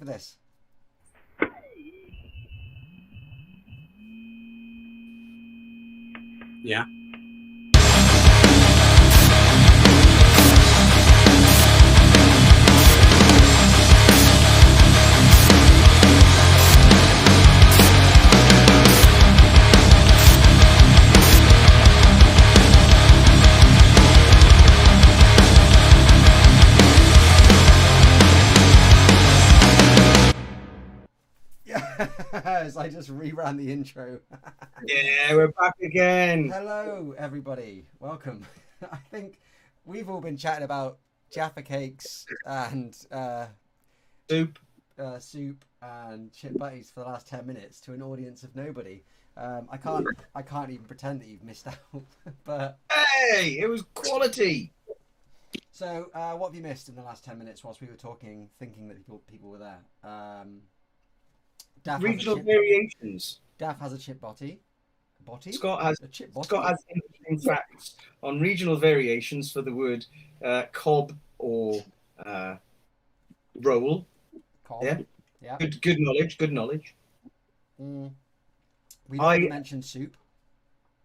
For this. Yeah. Yes, I just reran the intro. Yeah, we're back again. Hello, everybody. Welcome. I think we've all been chatting about Jaffa cakes and Soup. soup and chip butties for the last 10 minutes to an audience of nobody. I can't even pretend that you've missed out. But Hey, it was quality. so, what have you missed in the last 10 minutes whilst we were talking, thinking that people were there? Regional variations. Daff has a chip butty. Butty? Scott has A chip butty? Scott has interesting facts on regional variations for the word cob or roll. Cob. Yeah. Yeah. Good knowledge. Good knowledge. We didn't mention soup.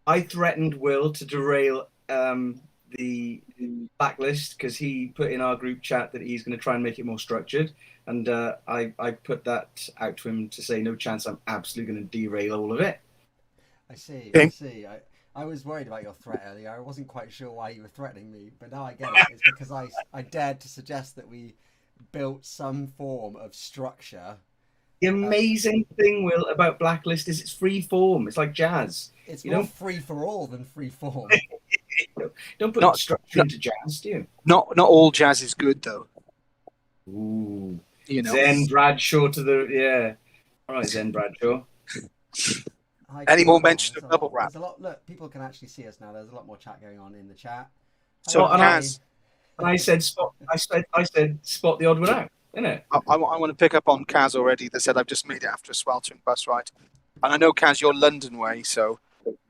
I threatened Will to derail the Blacklist because he put in our group chat that he's going to try and make it more structured, and I put that out to him to say no chance. I'm absolutely going to derail all of it. I see. Okay. I see. I was worried about your threat earlier. I wasn't quite sure why you were threatening me, but now I get it. It's because I dared to suggest that we built some form of structure. The amazing thing, Will, about Blacklist is it's free form. It's like jazz. It's more free for all than free form. Don't put structure into jazz, do you? Not all jazz is good though. Ooh, You know. Zen Bradshaw to the All right, Zen Bradshaw. Any more mention of bubble wrap? There's a lot. Look, people can actually see us now. There's a lot more chat going on in the chat. So, and Kaz, I said spot. I said spot the odd one out, innit? I want to pick up on Kaz already. That said I've just made it after a sweltering bus ride, and I know Kaz, you're London way, so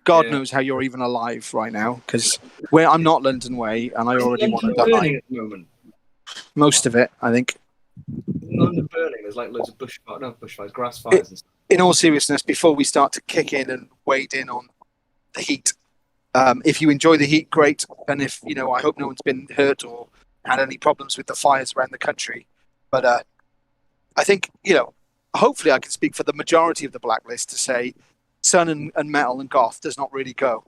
God knows how you're even alive right now. Because I'm not London way, and I already want to die. At the moment. Most of it, I think. London burning. There's like loads of bushfires, grass fires and stuff. In all seriousness, before we start to kick in and wade in on the heat, if you enjoy the heat, great. And if, I hope no one's been hurt or had any problems with the fires around the country. But I think, hopefully I can speak for the majority of the Blacklist to say sun and metal and goth does not really go.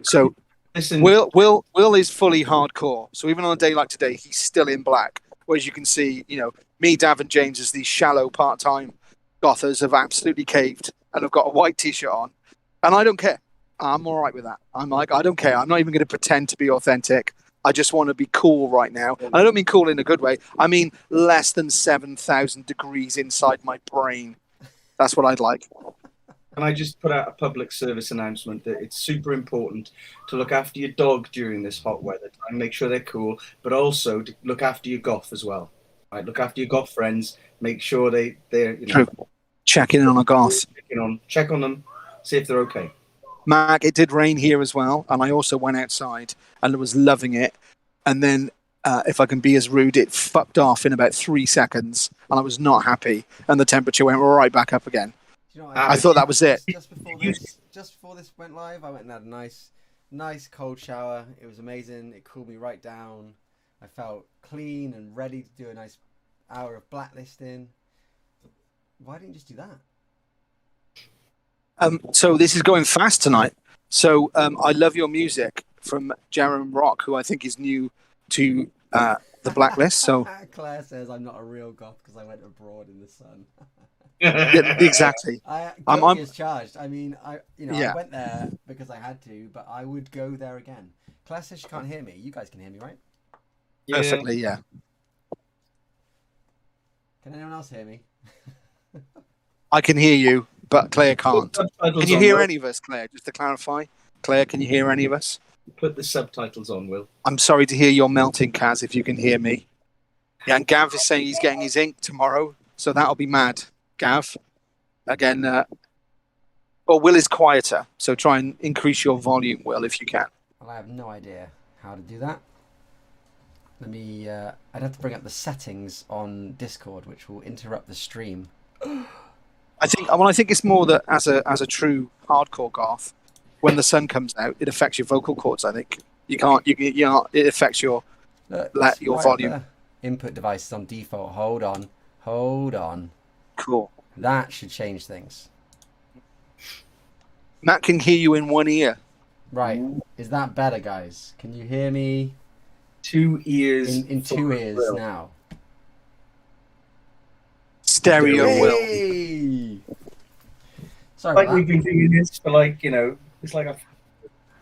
So Listen, Will is fully hardcore. So even on a day like today, he's still in black. Whereas you can see, me, Dav, and James as these shallow part-time gothers have absolutely caved and have got a white t-shirt on. And I don't care. I'm all right with that. I'm like, I don't care. I'm not even going to pretend to be authentic. I just want to be cool right now. And I don't mean cool in a good way. I mean less than 7,000 degrees inside my brain. That's what I'd like. Can I just put out a public service announcement that it's super important to look after your dog during this hot weather time, make sure they're cool, but also to look after your goth as well. Right? Look after your goth friends. Make sure they're True. Check in on a goth. Check on them, see if they're okay. Mac, it did rain here as well, and I also went outside and was loving it. And then, if I can be as rude, it fucked off in about 3 seconds, and I was not happy, and the temperature went right back up again. You know, I thought that was it. Just before this went live, I went and had a nice cold shower. It was amazing. It cooled me right down. I felt clean and ready to do a nice hour of blacklisting. Why didn't you just do that? So this is going fast tonight. So I love your music from Jerem Rock, who I think is new to the Blacklist. So Claire says I'm not a real goth because I went abroad in the sun. yeah, exactly. I'm is charged. I mean, I Yeah. went there because I had to, but I would go there again. Claire says she can't hear me. You guys can hear me, right? Perfectly, yeah. Can anyone else hear me? I can hear you, but Claire can't. Can you hear Will. any of us, Claire? Just to clarify, Claire, can you hear any of us? Put the subtitles on, Will. I'm sorry to hear you're melting, Kaz, if you can hear me. Yeah, and Gav is saying he's getting his ink tomorrow, so that'll be mad. Gav, again, well, Will is quieter, so try and increase your volume, Will, if you can. Well, I have no idea how to do that. Let me. I'd have to bring up the settings on Discord, which will interrupt the stream. I think it's more that as a true hardcore goth, when the sun comes out, it affects your vocal cords. I think you can't. It affects your your volume. There. Input devices on default. Hold on. Cool. That should change things. Matt can hear you in one ear. Right. Is that better, guys? Can you hear me? 2 ears. In 2 ears now. Stereo will. Hey! Sorry Like about we've that. been doing this for it's like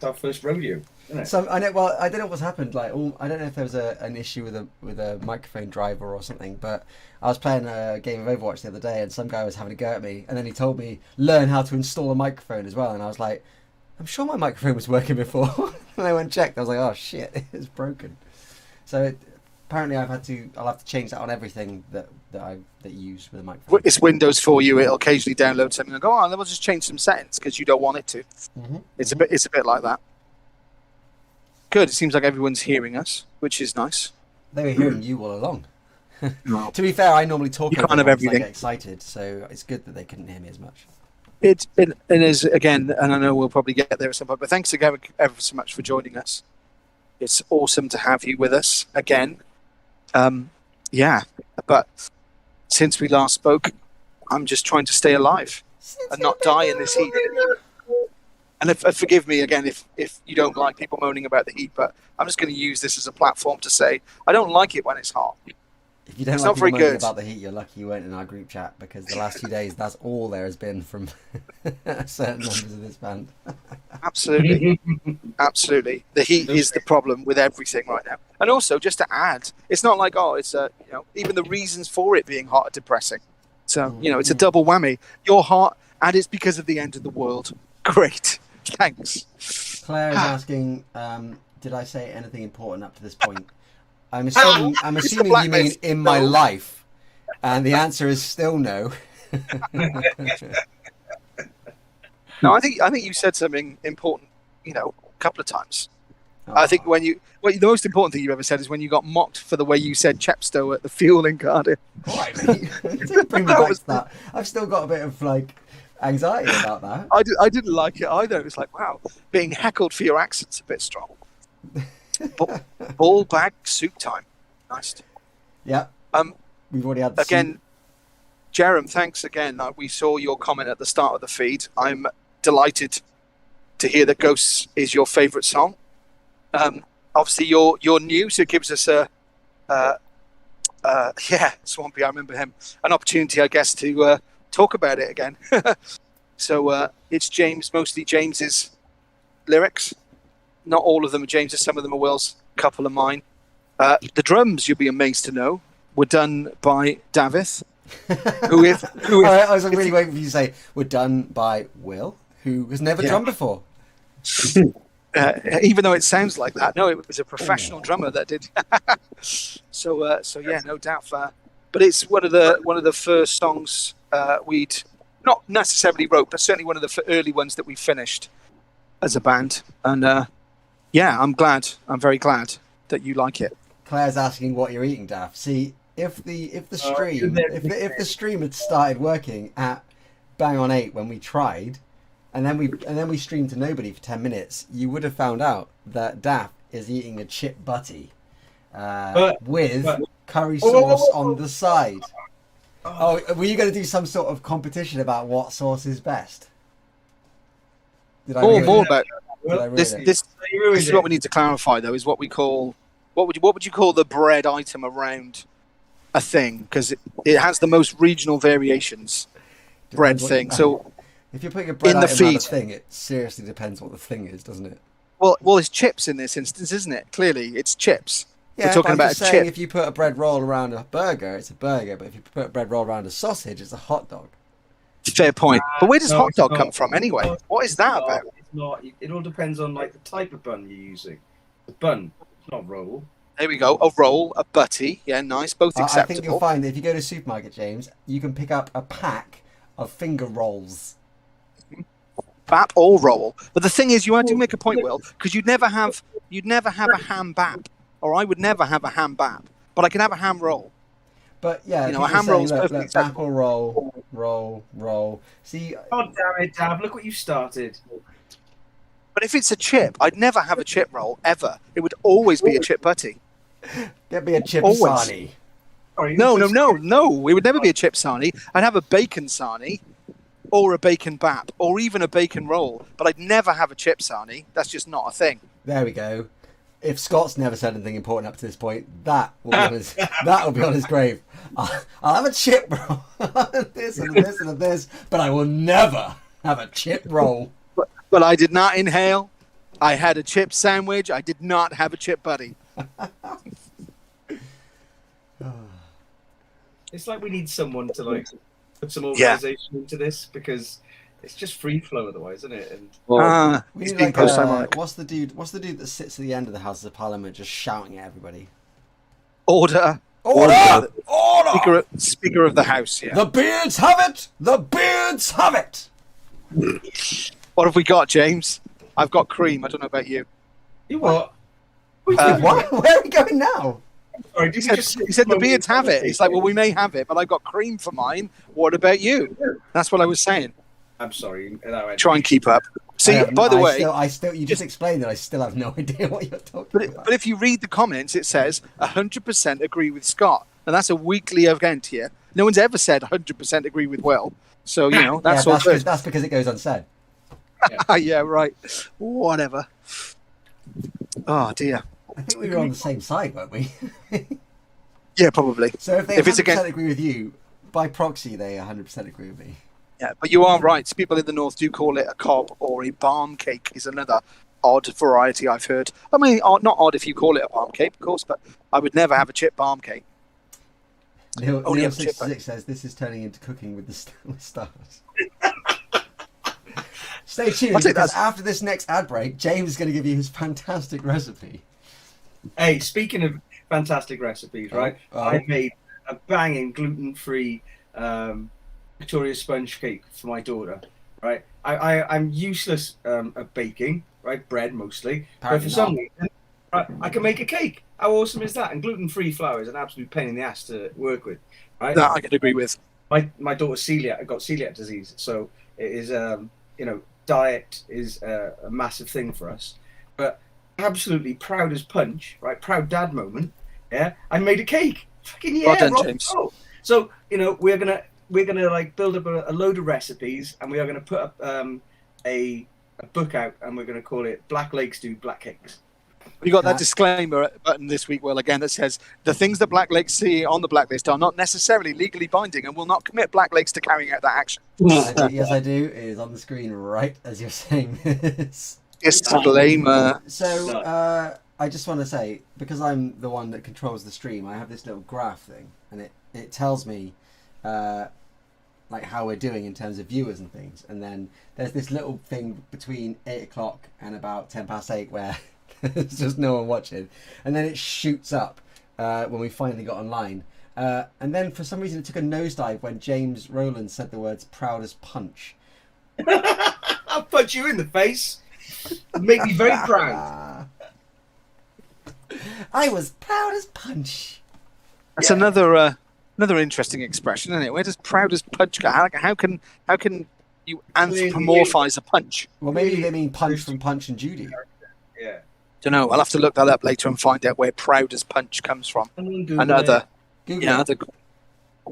our first rodeo, isn't it? So I know. Well, I don't know what's happened. Like, I don't know if there was an issue with a microphone driver or something. But I was playing a game of Overwatch the other day, and some guy was having a go at me, and then he told me learn how to install a microphone as well. And I was like, I'm sure my microphone was working before. And I went and checked. I was like, oh shit, it's broken. So apparently I'll have to change that on everything that you use with a microphone. It's Windows for you. It'll occasionally download something and go, oh, then we'll just change some settings because you don't want it to. Mm-hmm. It's a bit like that. Good. It seems like everyone's hearing us, which is nice. They were hearing you all along. No. To be fair, I normally talk You over can't have them 'cause I everything. get excited, so it's good that they couldn't hear me as much. It is again, and I know we'll probably get there at some point. But thanks again ever so much for joining us. It's awesome to have you with us again. Yeah, but since we last spoke, I'm just trying to stay alive and not die in this heat. And forgive me again if you don't like people moaning about the heat, but I'm just going to use this as a platform to say I don't like it when it's hot. If you don't It's like not very people moaning good. about the heat, you're lucky you weren't in our group chat, because the last 2 days, that's all there has been from certain members of this band. Absolutely. Absolutely. The heat is the problem with everything right now. And also, just to add, it's not like, it's even the reasons for it being hot are depressing. So, it's a double whammy. You're hot, and it's because of the end of the world. Great. Thanks. Claire is asking, did I say anything important up to this point? I'm assuming you mean Blacklist. in my No. life, and the answer is still no. No, I think you said something important, a couple of times. Oh. I think the most important thing you've ever said is when you got mocked for the way you said Chepstow at the Fuel in Cardiff. All right, mate. Don't bring me back to that. I've still got a bit of anxiety about that. I didn't like it either. It was like, wow, being heckled for your accent's a bit strong. Ball bag soup time. Nice. Yeah. We've already had Again, Jerem, thanks again. We saw your comment at the start of the feed. I'm delighted to hear that Ghosts is your favourite song. Obviously, you're new, so it gives us Swampy, I remember him, an opportunity, I guess, to talk about it again. So it's mostly James's lyrics. Not all of them are James's, some of them are Will's, a couple of mine. The drums, you'll be amazed to know, were done by Davith. All right, I was really waiting for you to say we're done by Will, who has never drummed before. Even though it sounds like that, no, it was a professional drummer that did. So yeah, no doubt. But it's one of the first songs we'd not necessarily wrote, but certainly one of the early ones that we finished as a band. And yeah, I'm very glad that you like it. Claire's asking what you're eating, Daff. See, if the stream had started working at bang on 8 when we tried, and then we streamed to nobody for 10 minutes, you would have found out that Daff is eating a chip butty with curry sauce on the side. Oh, were you going to do some sort of competition about what sauce is best? Did I ruin it? More about Did I ruin this. it? This is what we need to clarify, though. Is what we call what would you call the bread item around a thing? Because it has the most regional variations. Bread Depends what thing. you- So if you put your bread in the item on a feed. thing, it seriously depends what the thing is, doesn't it? well, it's chips in this instance, isn't it? Clearly, it's chips. Yeah, We're talking but I'm about just a saying, chip. if you put a bread roll around a burger, it's a burger. But if you put a bread roll around a sausage, it's a hot dog. Fair point. But where does No, hot it's dog not. come from anyway? What is that about? It's not. It all depends on the type of bun you're using. The bun, it's not roll. There we go. A roll, a butty. Yeah, nice. Both I think you'll acceptable. find that if you go to a supermarket, James, you can pick up a pack of finger rolls. Bap or roll. But the thing is, you do make a point, Will, because you'd never have a ham bap or I would never have a ham bap, but I can have a ham roll. But yeah, You know, people a ham saying, roll's look, perfectly acceptable. apple roll. See, God damn it, Dav! Look what you started. But if it's a chip, I'd never have a chip roll ever. It would always be a chip butty. get me a chip Always. sarnie. Sorry, No. It would never be a chip sarnie. I'd have a bacon sarnie, or a bacon bap, or even a bacon roll. But I'd never have a chip sarnie. That's just not a thing. There we go. If Scott's never said anything important up to this point, that will be on his grave. I'll have a chip roll, this and this and this, but I will never have a chip roll. But I did not inhale. I had a chip sandwich. I did not have a chip buddy. It's like we need someone to like put some organisation into this because it's just free flow otherwise, isn't it? And We He's need being like post-ironic. what's the dude that sits at the end of the House of Parliament just shouting at everybody? Order. Order! Speaker of the House, yeah. The beards have it! The beards have it! What have we got, James? I've got cream. I don't know about you. you what? What? Where are we going now? Sorry, He said the beards have it. It's like, well, we may have it, but I've got cream for mine. What about you? That's what I was saying. I'm sorry. Try and keep up. See, by the way, I still, you just explained that I still have no idea what you're talking about. but if you read the comments, it says 100% agree with Scott, and that's a weekly event here. No one's ever said 100% agree with Will, so you know that's all good. That's because it goes unsaid. Yeah, right. Whatever. Oh dear. I think we were on the same side, weren't we? Yeah, probably. So if they If 100% it's against- agree with you, by proxy they 100% agree with me. Yeah, but you are right. People in the north do call it a cob or a barm cake. Is another odd variety I've heard. I mean, not odd if you call it a barm cake, of course, but I would never have a chip barm cake. Neil Only have a chip 66 says this is turning into cooking with the stars. Stay tuned, I'll take because that. after this next ad break, James is going to give you his fantastic recipe. Hey, speaking of fantastic recipes, right? I made a banging gluten-free Victoria sponge cake for my daughter. Right? I'm useless at baking, right? Bread mostly, but for some reason, I can make a cake. How awesome is that? And gluten-free flour is an absolute pain in the ass to work with. Right? That I can agree with. My daughter's got celiac disease, so it is diet is a massive thing for us. But absolutely proud as punch, right? Proud dad moment. Yeah, I made a cake. Fucking yeah, Well done, rock James. and roll. So we're gonna like build up a load of recipes, and we are gonna put up a book out, and we're gonna call it Black Lakes Do Black Cakes. You got that disclaimer button this week, Will, again, that says the things that Black Lakes see on the blacklist are not necessarily legally binding and will not commit Black Lakes to carrying out that action. Yes, I do. It is on the screen right as you're saying this. Disclaimer. So I just want to say, because I'm the one that controls the stream, I have this little graph thing, and it tells me like how we're doing in terms of viewers and things. And then there's this little thing between 8 o'clock and about 10 past 8 where there's just no one watching, and then it shoots up when we finally got online. And then for some reason it took a nosedive when James Rowland said the words "proud as punch." I'll punch you in the face. Make me very proud. I was proud as punch. That's another interesting expression, isn't it? Where does proud as punch go? How can you anthropomorphize a punch? Well, maybe they mean punch from Punch and Judy. Yeah. Don't know. I'll have to look that up later and find out where proud as punch comes from. Another, Google yeah, it.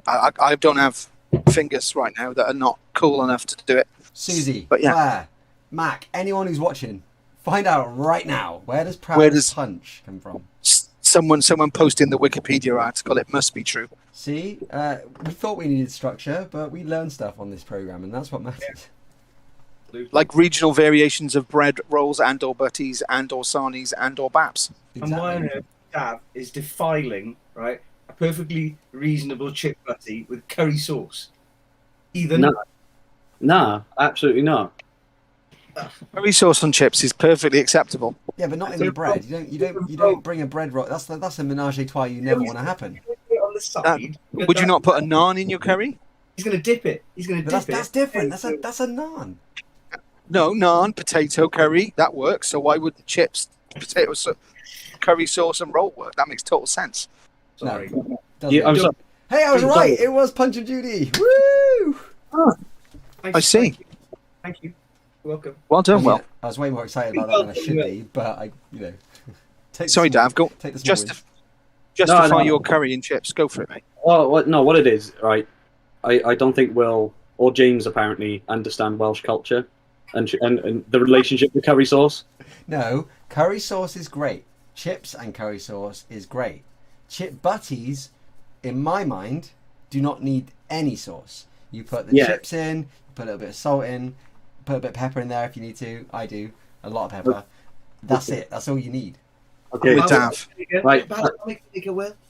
I don't have fingers right now that are not cool enough to do it. Susie, But yeah. Claire, Mac, anyone who's watching, find out right now, where does proud Where as does- punch come from? Someone posted in the Wikipedia article. It must be true. See, we thought we needed structure, but we learned stuff on this program, and that's what matters. Like regional variations of bread rolls and/or butties and/or sarnies and/or baps. And why on earth Dad is defiling, right, a perfectly reasonable chip butty with curry sauce? Either No, absolutely not. Curry sauce on chips is perfectly acceptable. Yeah, but not in the bread. You don't bring a bread roll. That's a menage a trois you never want to happen. on the side. Would you not put a naan in your curry? He's going to dip it. He's going to But dip it. that's different. That's a naan. No, naan, potato curry, that works. So why wouldn't chips, potato sauce? curry sauce and roll work. That makes total sense. Sorry. Doesn't Yeah, I'm it? sorry. Hey, I was right. It was Punch and Judy. Woo! Nice, I see. Thank you. You're welcome. Well done, I mean, Will. I was way more excited about that than I should be, but I, take the Sorry, small- Dav. Go take the small win. justify No. your curry and chips. Go for it, mate. Oh, what it is, right? I don't think Will or James apparently understand Welsh culture and the relationship with curry sauce. No, curry sauce is great. Chips and curry sauce is great. Chip butties, in my mind, do not need any sauce. You put the chips in, you put a little bit of salt in, put a bit of pepper in there if you need to. I do. A lot of pepper. That's it. That's all you need. Okay, With Dav. right.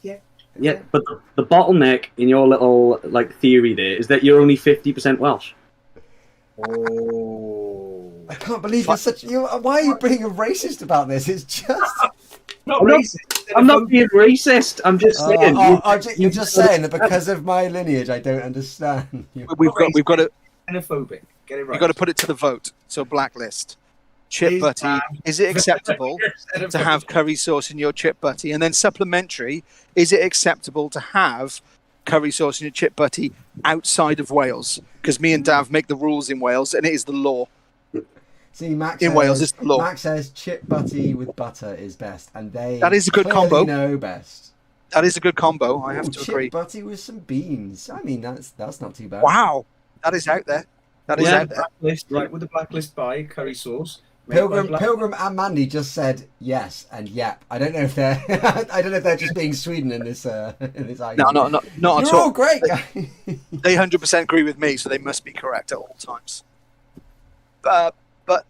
Yeah. Yeah, but the bottleneck in your little theory there is that you're only 50% Welsh. Oh. I can't believe you're such. Why are you being a racist about this? It's just. Not I'm not- racist. I'm not being racist. I'm just saying. You're just saying that because of my lineage, I don't understand. We've got to xenophobic. Get it right. You've got to put it to the vote. So Blacklist. Chip Is Butty, is it acceptable to have curry sauce in your Chip Butty? And then supplementary, is it acceptable to have curry sauce in your Chip Butty outside of Wales? Because me and Dav make the rules in Wales, and it is the law. See, Max In says, Wales, it's the law. Max says Chip Butty with butter is best, and That is a good clearly combo. know best. That is a good combo. I have to Chip agree. Butty with some beans. I mean, that's not too bad. Wow, that is out there. That is out there. Blacklist, right, with the Blacklist by curry sauce. made by Pilgrim, Black- Pilgrim, and Mandy just said yes and yep. I don't know if they're, I don't know if they're just being Sweden in this argument. No, not at You're all. all great, guys. They 100% agree with me, so they must be correct at all times. But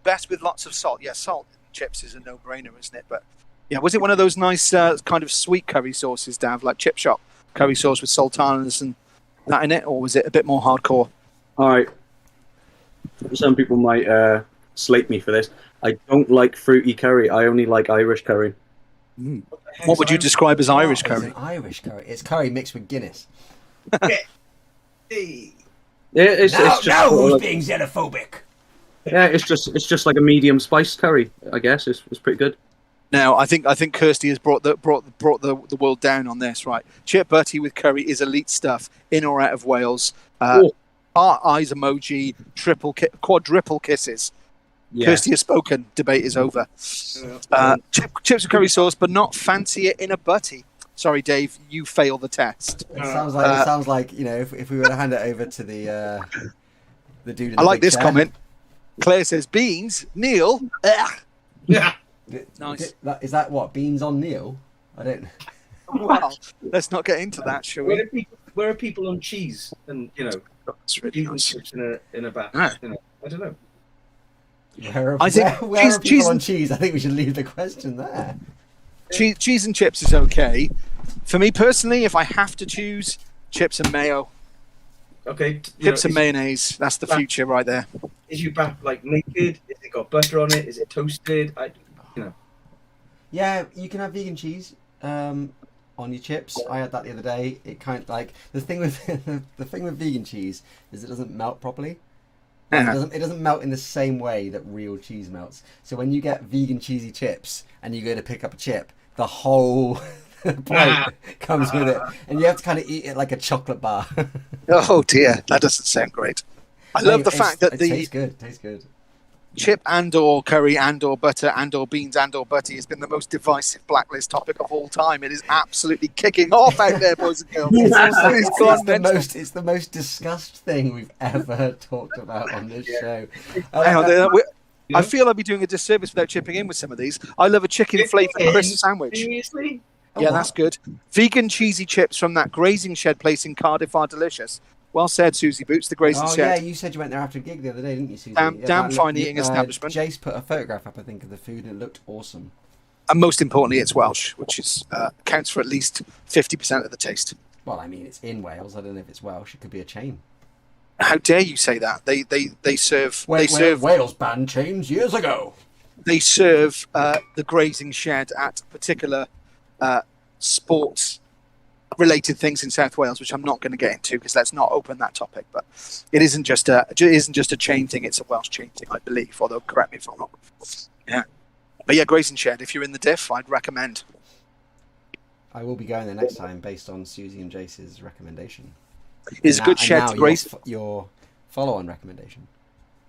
best with lots of salt. Yeah, salt in chips is a no-brainer, isn't it? But yeah, was it one of those nice kind of sweet curry sauces, Dav, like chip shop curry sauce with sultanas and that in it, or was it a bit more hardcore? All right. Some people might slate me for this. I don't like fruity curry. I only like Irish curry. What would you describe as Irish It's curry? an Irish curry. It's curry mixed with Guinness. Hey. Yeah, it's just now sort of who's like- being xenophobic? yeah, it's just like a medium spiced curry. I guess it's pretty good. Now, I think Kirsty has brought the world down on this, right? Chip Butty with curry is elite stuff, in or out of Wales. Heart eyes emoji, quadruple kisses. Yeah. Kirsty has spoken. Debate is over. Chips with curry sauce, but not fancy it in a butty. Sorry, Dave, you fail the test. It sounds like if we were to hand it over to the dude. In I the like big this chair. comment. Claire says beans. Neil. Ugh. Yeah. Nice. Is that what beans on Neil? I don't. Well, let's not get into that, shall we? Where are people on cheese and That's really cheese and nice. chips in a bath? Yeah. I don't know. Where I think where cheese- are people cheese- on cheese? I think we should leave the question there. Cheese and chips is okay. For me personally, if I have to choose, chips and mayo. Okay. Chips and mayonnaise. That's the future right there. Is your bath like naked? Is it got butter on it? Is it toasted? Yeah, you can have vegan cheese on your chips. I had that the other day. It kind of like the thing with the thing with vegan cheese is it doesn't melt properly. Like, it doesn't melt in the same way that real cheese melts. So when you get vegan cheesy chips and you go to pick up a chip, the whole plate comes with it, and you have to kind of eat it like a chocolate bar. Oh dear, that doesn't sound great. I love the fact that it the tastes good. Tastes good. chip and/or curry and/or butter and/or beans and/or butty has been the most divisive Blacklist topic of all time. It is absolutely kicking off out there, boys and girls. It's, also, It's it's, gone the mental. most, it's the most discussed thing we've ever talked about on this show. Hang on, I feel I'd be doing a disservice without chipping in with some of these. I love a chicken flavoured crisp sandwich. Seriously? Yeah, that's good. Vegan cheesy chips from that grazing shed place in Cardiff are delicious. Well said, Susie Boots, the grazing Oh yeah, shed. you said you went there after a gig the other day, didn't you, Susie? Damn that fine looked- eating establishment. Jace put a photograph up, I think, of the food, and it looked awesome. And most importantly, it's Welsh, which is counts for at least 50% of the taste. Well, I mean, it's in Wales. I don't know if it's Welsh. It could be a chain. How dare you say that? They serve Wales banned chains years ago. they serve the grazing shed at particular sports related things in South Wales, which I'm not going to get into because let's not open that topic. But it isn't just a chain thing; it's a Welsh chain thing, I believe. Although, correct me if I'm wrong. Yeah. But yeah, Grazing Shed, if you're in the diff, I'd recommend. I will be going there next time based on Susie and Jace's recommendation. It's a good shed to graze. Your follow-on recommendation.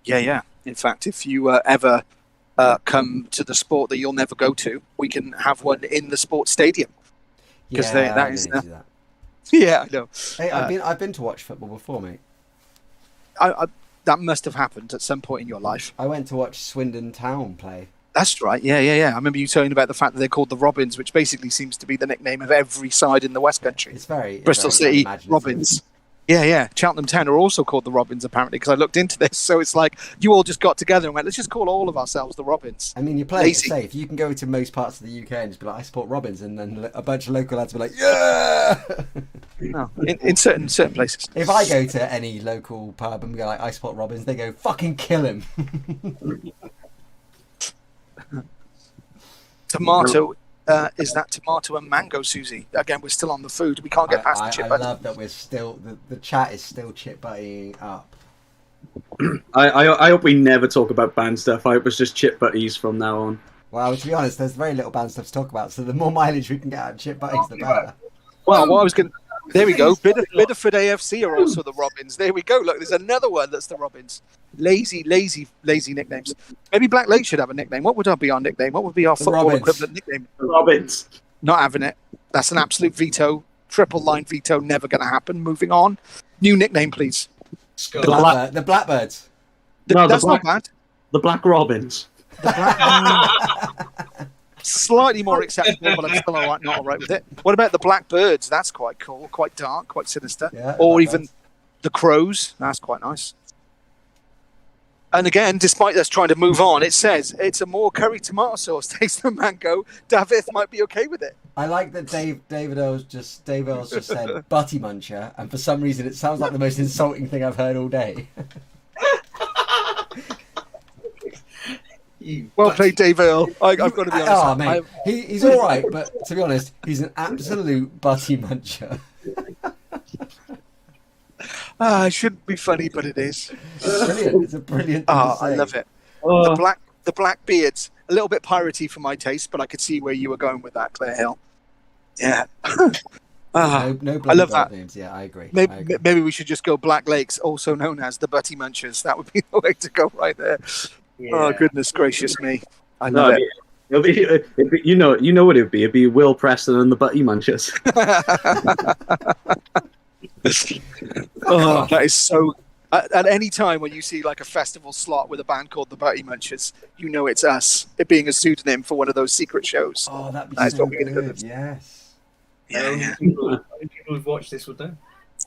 Yeah. In fact, if you ever come to the sport that you'll never go to, we can have one in the sports stadium. Because that. Yeah, I know. Hey, I've been to watch football before, mate. That must have happened at some point in your life. I went to watch Swindon Town play. That's right. Yeah. I remember you telling about the fact that they're called the Robins, which basically seems to be the nickname of every side in the West Country. It's very Bristol City Robins. Yeah. Cheltenham Town are also called the Robins, apparently, because I looked into this. So it's like you all just got together and went, let's just call all of ourselves the Robins. I mean, you're playing it safe. You can go to most parts of the UK and just be like, I support Robins, and then a bunch of local lads will be like, yeah! No, in certain places. If I go to any local pub and go like, I support Robins, they go, fucking kill him. Tomato, is that tomato and mango, Susie? Again, we're still on the food. We can't get past the chip butty. I love that we're still, the chat is still chip buttying up. I hope we never talk about band stuff. I hope it's just chip butties from now on. Well, to be honest, there's very little band stuff to talk about, so the more mileage we can get out of chip butties, the better. Well, what I was going to... There we go. Bideford AFC are also the Robins. There we go. Look, there's another one that's the Robins. Lazy nicknames. Maybe Black Lake should have a nickname. What would be our nickname? What would be our football equivalent nickname? Robins. Not having it. That's an absolute veto. Triple line veto. Never going to happen. Moving on. New nickname, please. The Blackbirds. That's not bad. The Black Robins. Slightly more acceptable, but I'm still not all right with it. What about the Blackbirds? That's quite cool, quite dark, quite sinister. Yeah, or even the Crows. That's quite nice. And again, despite us trying to move on, it says it's a more curry tomato sauce taste than mango. David might be okay with it. I like that David Earls just said Butty Muncher, and for some reason it sounds like the most insulting thing I've heard all day. Well played, Dave Earl. I've got to be honest. Oh, mate. He's all right, but to be honest, he's an absolute Butty Muncher. It shouldn't be funny, but it is. It's brilliant. It's a brilliant thing to say. I love it. The black beards, a little bit piratey for my taste, but I could see where you were going with that, Claire Hill. Yeah. No I love that. Names. Yeah, I agree. Maybe we should just go Black Lakes, also known as the Butty Munchers. That would be the way to go right there. Yeah. Oh, goodness gracious me. I love it. It'll be, you know what it would be. It'd be Will Preston and the Butty Munchers. That is so... At any time when you see like a festival slot with a band called the Butty Munchers, you know it's us. It being a pseudonym for one of those secret shows. Oh, that'd be so good. Yes. Yeah. People who've watched this would know.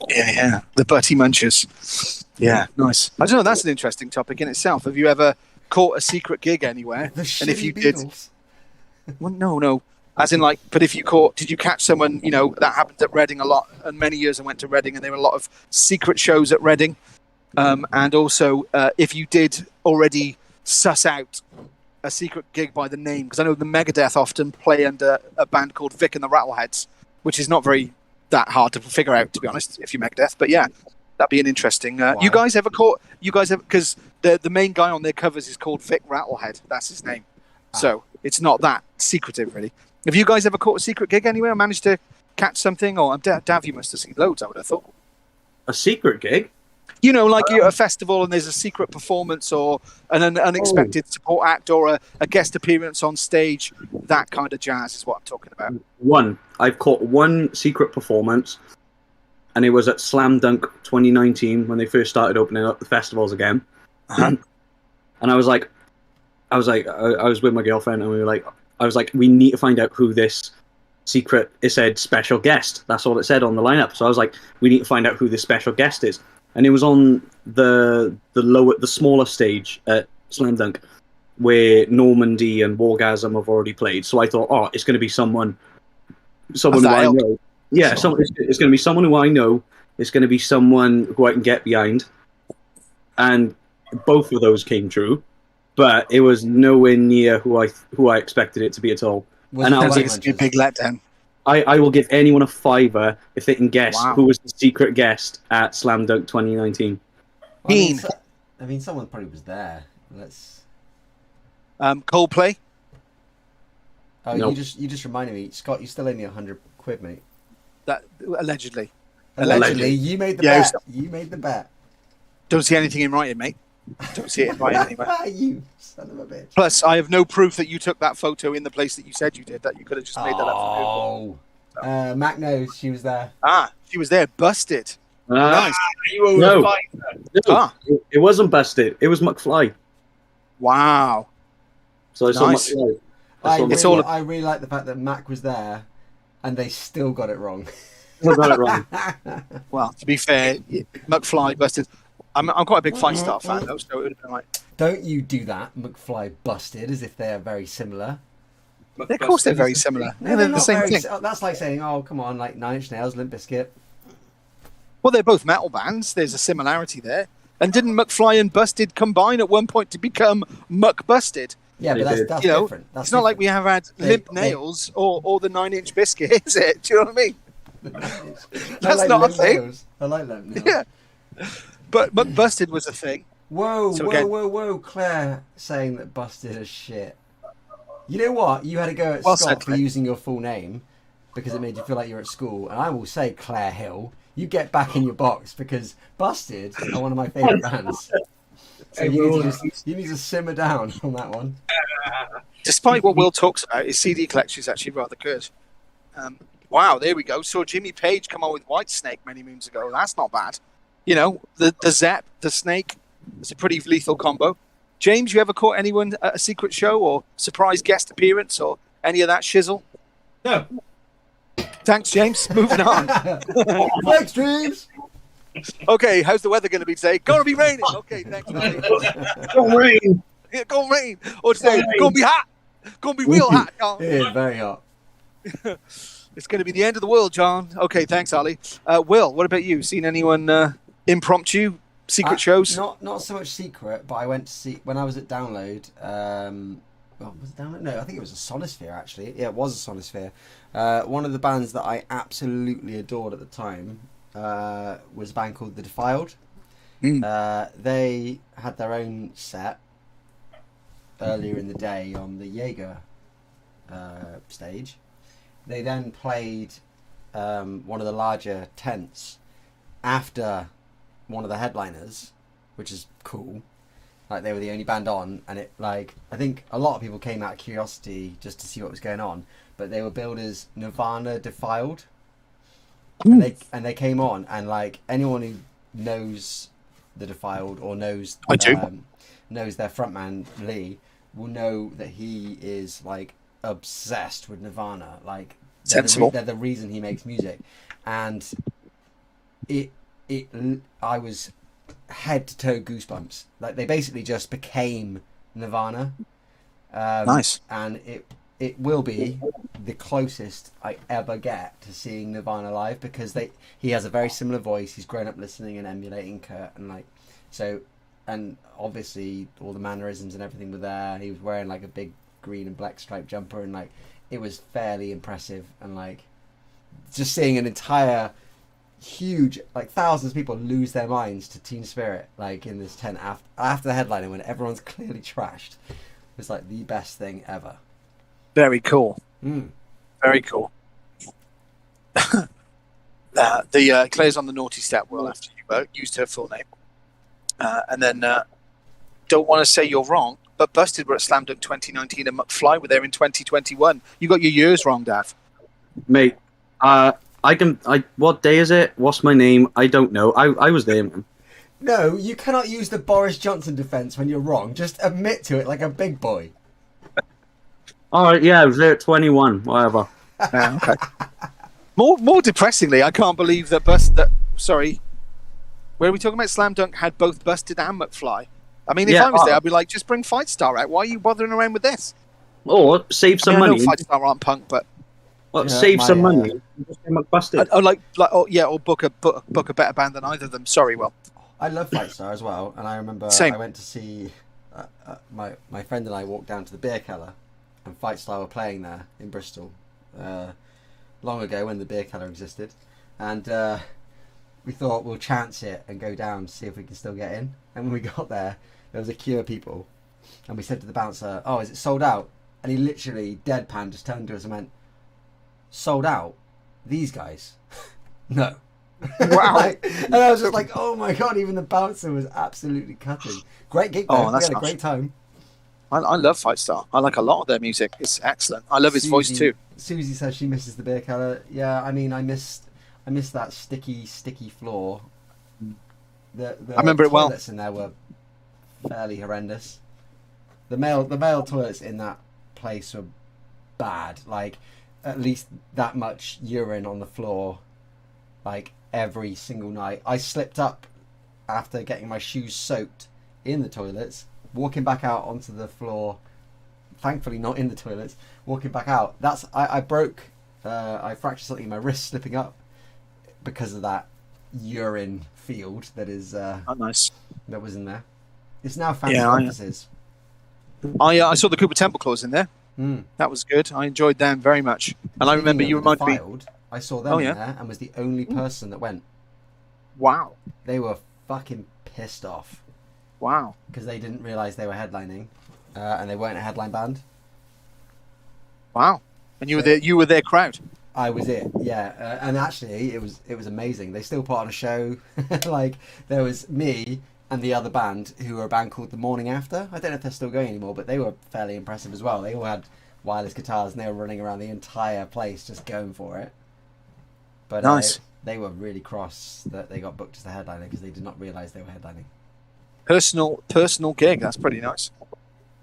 Yeah. The Butty Munchers. Yeah, nice. I don't know, that's an interesting topic in itself. Have you ever caught a secret gig anywhere? And if you did... Well, no. As in, like, but if you did you catch someone, that happened at Reading a lot, and many years I went to Reading, and there were a lot of secret shows at Reading. And also, if you did already suss out a secret gig by the name, because I know the Megadeth often play under a band called Vic and the Rattleheads, which is not very that hard to figure out, to be honest, if you're Megadeth. But yeah, that'd be an interesting... Wow. Because the main guy on their covers is called Vic Rattlehead. That's his name. So it's not that secretive, really. Have you guys ever caught a secret gig anywhere? Managed to catch something? Or Dav, you must have seen loads, I would have thought. A secret gig? Like you're at a festival and there's a secret performance or an unexpected support act or a guest appearance on stage. That kind of jazz is what I'm talking about. I've caught one secret performance, and it was at Slam Dunk 2019 when they first started opening up the festivals again. Uh-huh. And I was with my girlfriend, and I was like, we need to find out who this secret. It said special guest. That's all it said on the lineup. So I was like, we need to find out who this special guest is. And it was on the smaller stage at Slam Dunk, where Normandy and Wargasm have already played. So I thought, it's going to be someone who I know. Yeah, it's going to be someone who I know. It's going to be someone who I can get behind. And both of those came true, but it was nowhere near who I expected it to be at all. And I was a big letdown. I will give anyone a $5 if they can guess who was the secret guest at Slam Dunk 2019. I mean, someone probably was there. Let's. Coldplay. Oh, Nope. you just reminded me, Scott. You still owe me £100, mate. That allegedly. Allegedly, you made the Yeah, bet. You made the bet. Don't see anything in writing, mate. Don't see it in writing anywhere. You son of a bitch. Plus, I have no proof that you took that photo in the place that you said you did. That you could have just made that up. Oh, Mac knows she was there. Ah, she was there, busted. Nice. You were No. fine. No, Ah. it wasn't busted. It was McFly. Wow. So I saw Nice. McFly. I really like the fact that Mac was there, and they still got it wrong. I got it wrong. Well, to be fair, McFly busted. I'm quite a big Fight Star fan though, so it would have been like. Don't you do that, McFly busted, as if they are very similar. Of course, they're very similar. No, they're the not same very thing. That's like saying, oh, come on, like Nine Inch Nails, Limp Bizkit. Well, they're both metal bands. There's a similarity there. And didn't McFly and Busted combine at one point to become McBusted? Yeah, They but did. that's You know, different. That's It's not like we different. have had Limp Nails or the 9 Inch Biscuit, is it? Do you know what I mean? I That's like not a Limp thing. Nails. I like Limp Nails. Yeah. But McBusted was a thing. Whoa, So whoa, again- whoa! Claire saying that Busted is shit. You know what? You had to go at Well Scott said, for Claire. using your full name because it made you feel like you're at school. And I will say, Claire Hill, you get back in your box because Busted are one of my favourite bands. So you need to simmer down on that one. Despite what Will talks about, his CD collection is actually rather good. Wow, there we go. Saw Jimmy Page come on with Whitesnake many moons ago. That's not bad. You know, the Zap, the Snake, it's a pretty lethal combo. James, you ever caught anyone at a secret show or surprise guest appearance or any of that shizzle? No. Thanks, James. Moving on. Thanks, Dreams! Okay, how's the weather going to be today? Going to be raining. Okay, thanks. Buddy. Don't rain. Yeah, going to rain. Or today, going to be hot. Going to be real hot, John. It is very hot. It's going to be the end of the world, John. Okay, thanks, Ali. Will, what about you? Seen anyone impromptu secret shows? Not so much secret, but I went to see when I was at Download. Well, was it Download? No, I think it was a Sonisphere actually. Yeah, it was a Sonisphere. One of the bands that I absolutely adored at the time was a band called The Defiled. They had their own set earlier in the day on the Jaeger stage. They then played one of the larger tents after one of the headliners, which is cool. Like they were the only band on, and it I think a lot of people came out of curiosity just to see what was going on. But they were billed as Nirvana Defiled, and they came on, and like anyone who knows the Defiled or knows I do. Knows their frontman Lee will know that he is like obsessed with Nirvana. Like Sensible. they're the reason he makes music, and I was head to toe goosebumps. Like they basically just became Nirvana. Nice. And it will be the closest I ever get to seeing Nirvana live because he has a very similar voice. He's grown up listening and emulating Kurt, and obviously all the mannerisms and everything were there. He was wearing like a big green and black striped jumper, and like it was fairly impressive. And like just seeing an entire huge, like thousands of people lose their minds to Teen Spirit, like in this tent after the headliner when everyone's clearly trashed, was like the best thing ever. Very cool. Very cool. Claire's on the naughty step. Well, after you used her full name, and then don't want to say you're wrong, but Busted were at Slam Dunk 2019 and McFly were there in 2021. You got your years wrong, Dav. Mate, what day is it? What's my name? I don't know. I was there, man. No, you cannot use the Boris Johnson defense when you're wrong. Just admit to it like a big boy. Alright, yeah, I was there at 21, whatever. Okay. More depressingly, I can't believe that sorry, where are we talking about? Slam Dunk had both Busted and McFly. I mean, if I was there, I'd be like, just bring Fight Star out. Why are you bothering around with this? Or save some money. I know Fight Star aren't punk, but save some money. Just get McBusted. Or book a better band than either of them. Sorry, Will. I love Fight Star as well, and I remember Same. I went to see my friend and I walked down to the beer cellar, and Fight Star were playing there in Bristol, long ago when the beer cellar existed, and we thought we'll chance it and go down to see if we can still get in. And when we got there was a queue of people, and we said to the bouncer, "Oh, is it sold out?" and he literally deadpan just turned to us and went, "Sold out? These guys?" No. Wow. And I was just like, oh my god, even the bouncer was absolutely cutting. Great gig though. Oh, We that's had a nice. great time. I love Fight Star. I like a lot of their music. It's excellent. I love his voice too. Susie says she misses the beer cellar. Yeah, I mean, I missed that sticky floor. The I remember it well. toilets in there were fairly horrendous. The male toilets in that place were bad. Like, at least that much urine on the floor, like every single night. I slipped up after getting my shoes soaked in the toilets, walking back out onto the floor. Thankfully, not in the toilets. Walking back out. I fractured something in my wrist slipping up because of that urine field that is Nice. that was in there. It's now fancy Yeah, offices. I saw the Cooper Temple Claws in there. Mm. That was good. I enjoyed them very much. And I remember you reminded me. I saw them Oh, in yeah? there and was the only person that went. Wow. They were fucking pissed off Wow. because they didn't realise they were headlining, and they weren't a headline band. Wow. And you were their crowd. I was it, yeah. And actually, it was amazing. They still put on a show. Like, there was me and the other band, who were a band called The Morning After. I don't know if they're still going anymore, but they were fairly impressive as well. They all had wireless guitars and they were running around the entire place just going for it. But Nice. They were really cross that they got booked as the headliner because they did not realise they were headlining. Personal gig. That's pretty nice.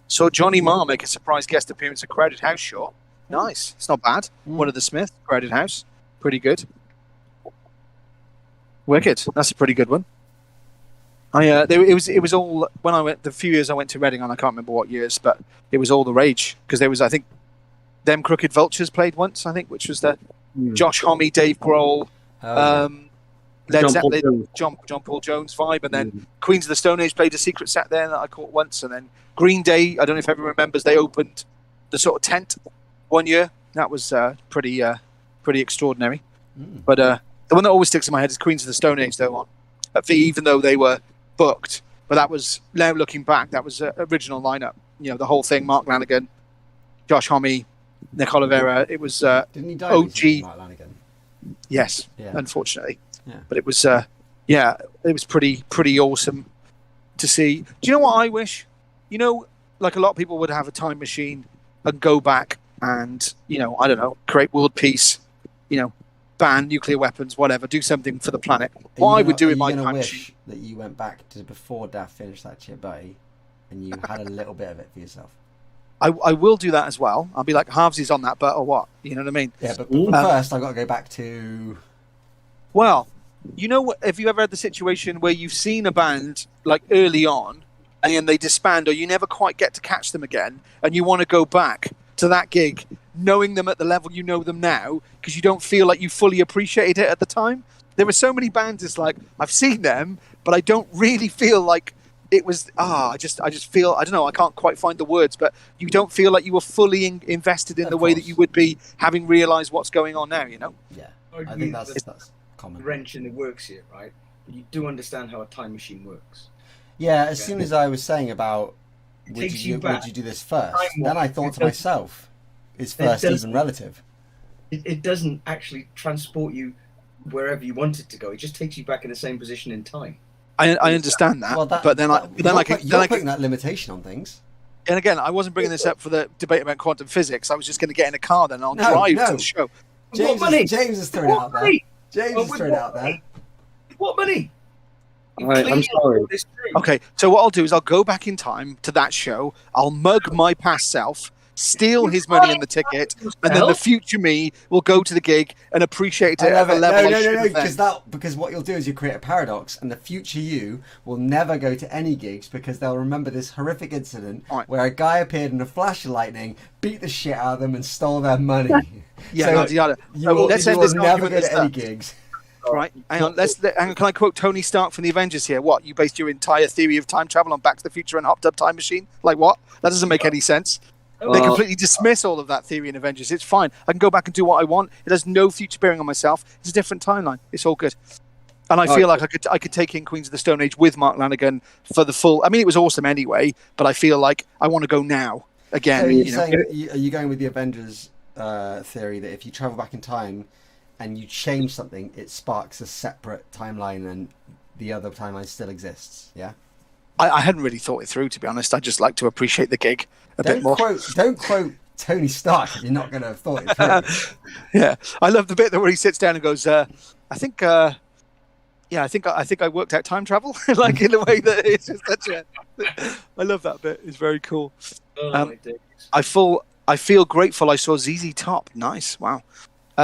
Saw Johnny Marr make a surprise guest appearance at Crowded House show. Nice. It's not bad. One of the Smith, Crowded House. Pretty good. Wicked. That's a pretty good one. It was all when I went the few years I went to Reading, and I can't remember what years, but it was all the rage because there was, I think, them Crooked Vultures played once, I think, which was the Josh Homme, Dave Grohl, Led Zeppelin, John Paul Jones vibe, and then Queens of the Stone Age played a secret set there that I caught once, and then Green Day. I don't know if everyone remembers, they opened the sort of tent one year. That was pretty extraordinary. But the one that always sticks in my head is Queens of the Stone Age, though, at V, even though they were booked. But that was, now looking back, that was original lineup. You know, the whole thing: Mark Lanigan, Josh Homme, Nick Olivera. It was Didn't he die OG. recently, Mark Lanigan? Yes, Yeah. unfortunately. Yeah. But it was it was pretty awesome to see. Do you know what I wish? You know, like a lot of people would have a time machine and go back and, you know, I don't know, create world peace, you know, ban nuclear weapons, whatever, do something for the planet. What I would do in my time wish machine. that you went back to before Daft finished that shit, Butty, and you had a little bit of it for yourself. I will do that as well. I'll be like, Halvesies on that, but or what? You know what I mean? Yeah, but first I've got to go back to... Well, you know what? Have you ever had the situation where you've seen a band like early on, and then they disband, or you never quite get to catch them again, and you want to go back to that gig, knowing them at the level you know them now, because you don't feel like you fully appreciated it at the time? There are so many bands. It's like I've seen them, but I don't really feel like it was. I just feel, I don't know. I can't quite find the words, but you don't feel like you were fully invested in the way that you would be having realised what's going on now. You know? Yeah, I think that's common. Wrench in the works here, right? But you do understand how a time machine works. Yeah, as soon as I was saying about would takes you you back. do this first, Time then I warp. thought It to does- myself, is it first does- even relative? It doesn't actually transport you wherever you want it to go. It just takes you back in the same position in time. I understand that, Well, but then you're putting that limitation on things. and again, I wasn't bringing this up for the debate about quantum physics. I was just going to get in a car then and I'll No, drive no. to the show. James money? has thrown it out there. money? James Well, has with thrown it out there. What money? You I'm clearly sorry. thought this through. Okay, so what I'll do is I'll go back in time to that show. I'll mug my past self, steal his money and the ticket, and then the future me will go to the gig and appreciate it at the level I should have then. Because what you'll do is you create a paradox, and the future you will never go to any gigs because they'll remember this horrific incident Right. where a guy appeared in a flash of lightning, beat the shit out of them, and stole their money. Yeah, So yada, yada. you will, Let's you end will this never argument go as to any that. gigs. Right, hang on. Hang on. Can I quote Tony Stark from the Avengers here? What, you based your entire theory of time travel on Back to the Future and Hopped Up Time Machine? Like what? That doesn't make any sense. They Well- completely dismiss all of that theory in Avengers. It's fine. I can go back and do what I want. It has no future bearing on myself. It's a different timeline. It's all good. And I feel like I could take in Queens of the Stone Age with Mark Lanigan for the full. I mean, it was awesome anyway, but I feel like I want to go now. again, So you're you know, saying, are you going with the Avengers theory that if you travel back in time and you change something, it sparks a separate timeline and the other timeline still exists? Yeah. I hadn't really thought it through, to be honest. I just like to appreciate the gig a bit more. Don't quote Tony Stark if you're not going to have thought it through. Yeah, I love the bit where he sits down and goes, "I think, I think I worked out time travel." Like in a way that it's just such a. I love that bit. It's very cool. My days. I feel grateful. I saw ZZ Top. Nice. Wow.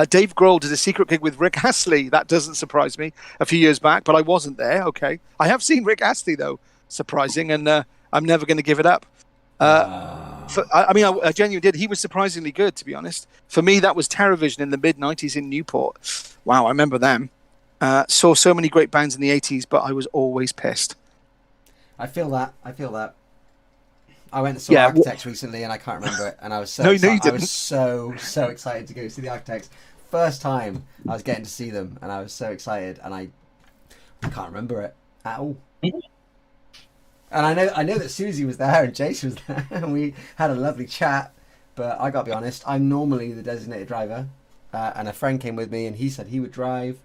Dave Grohl did a secret gig with Rick Astley. That doesn't surprise me. A few years back, but I wasn't there. Okay, I have seen Rick Astley though. Surprising, and I'm never going to give it up. I genuinely did. He was surprisingly good, to be honest. For me, that was TerraVision in the mid-90s in Newport. Wow, I remember them. Saw so many great bands in the 80s, but I was always pissed. I feel that. I went to saw Architects recently, and I can't remember it. And I was so No, you excited. I didn't. was so excited to go see the Architects. First time I was getting to see them, and I was so excited, and I can't remember it at all. And I know that Susie was there and Jace was there, and we had a lovely chat. But I got to be honest, I'm normally the designated driver, and a friend came with me, and he said he would drive.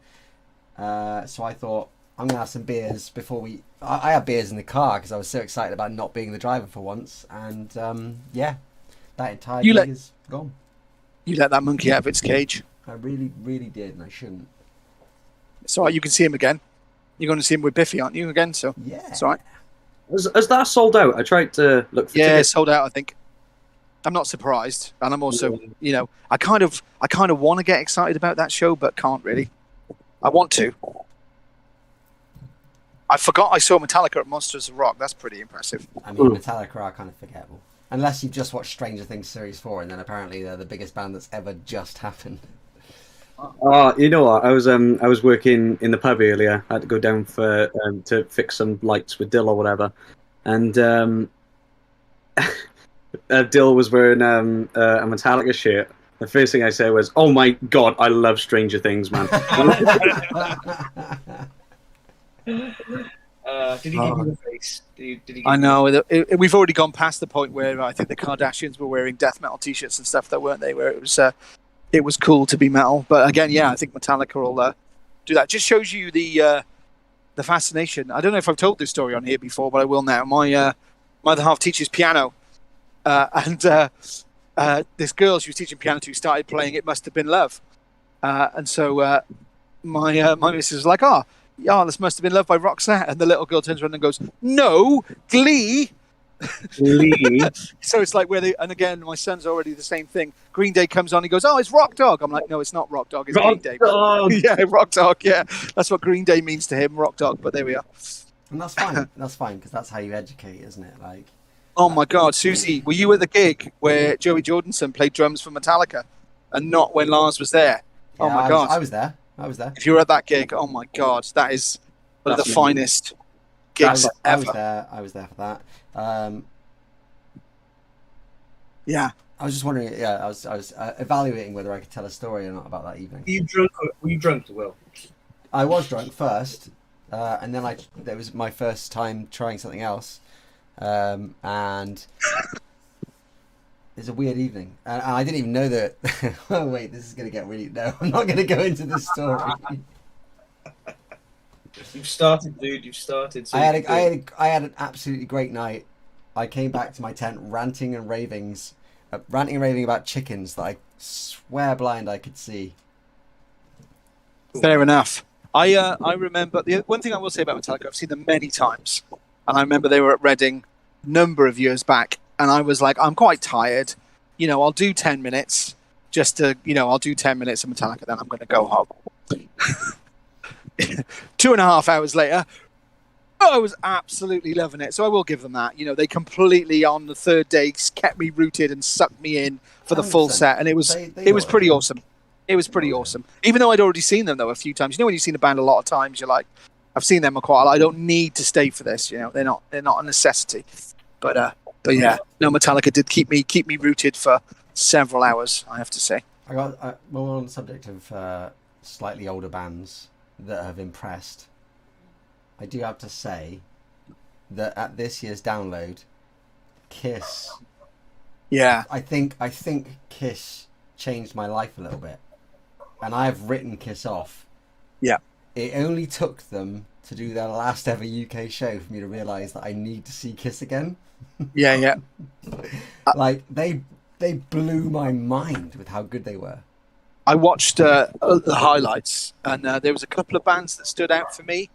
So I thought I'm gonna have some beers before we. I had beers in the car because I was so excited about not being the driver for once, and that entire gig is gone. You let that monkey out of its cage. I really, really did, and I shouldn't. It's all right. You can see him again. You're going to see him with Biffy, aren't you? Again, so Yeah, it's all right. Is that sold out? I tried to look for Yeah, tickets. it's sold out. I think. I'm not surprised, and I'm also, I kind of want to get excited about that show, but can't really. I want to. I forgot I saw Metallica at Monsters of Rock. That's pretty impressive. I mean, Metallica are kind of forgettable. Unless you've just watched Stranger Things Series 4, and then apparently they're the biggest band that's ever just happened. You know what? I was working in the pub earlier. I had to go down for to fix some lights with Dill or whatever, and Dill was wearing a Metallica shirt. The first thing I said was, "Oh my god, I love Stranger Things, man." Did he give you the face? Did he give I you know. We've already gone past the point where I think the Kardashians were wearing death metal T-shirts and stuff, that weren't they? Where it was cool to be metal. But again, yeah, I think Metallica will do that. Just shows you the fascination. I don't know if I've told this story on here before, but I will now. My other half teaches piano, and this girl she was teaching piano to started playing "It Must Have Been Love," and so my missus was like, "Oh, this must have been Love by Roxette," and the little girl turns around and goes, "No, Glee." So it's like and again, my son's already the same thing. Green Day comes on, he goes, "Oh, it's Rock Dog." I'm like, "No, it's not Rock Dog, it's Green Day." Yeah, Rock Dog. Yeah, that's what Green Day means to him, Rock Dog. But there we are. And that's fine. That's fine because that's how you educate, isn't it? Like, oh my God, Susie, were you at the gig where Joey Jordison played drums for Metallica, and not when Lars was there? Oh my God, I was there. If you were at that gig, oh my God, that is one of the finest gigs ever. I was there for that. Yeah. I was just wondering. Yeah, I was evaluating whether I could tell a story or not about that evening. Were you drunk, Will? I was drunk first, and then that was my first time trying something else, and it's a weird evening. And I didn't even know that. Oh wait, this is gonna get really. No, I'm not gonna go into this story. You've started, dude. You've started. So I had an absolutely great night. I came back to my tent ranting and raving about chickens that I swear blind I could see. Fair enough. I remember the one thing I will say about Metallica. I've seen them many times, and I remember they were at Reading a number of years back, and I was like, I'm quite tired. I'll do 10 minutes just to, I'll do 10 minutes of Metallica, then I'm going to go home. 2.5 hours later, I was absolutely loving it. So I will give them that. They completely on the third day kept me rooted and sucked me in for the full set, and it was pretty awesome. It was pretty awesome. Even though I'd already seen them though a few times. When you've seen a band a lot of times, you're like, I've seen them quite a lot. I don't need to stay for this. They're not a necessity. But yeah, no, Metallica did keep me rooted for several hours, I have to say. Well, on the subject of slightly older bands that have impressed, I do have to say that at this year's download, Kiss Yeah. I think Kiss changed my life a little bit, and I've written Kiss off. Yeah. It only took them to do their last ever UK show for me to realise that I need to see Kiss again. Yeah. Like they blew my mind with how good they were. I watched the highlights, and there was a couple of bands that stood out for me.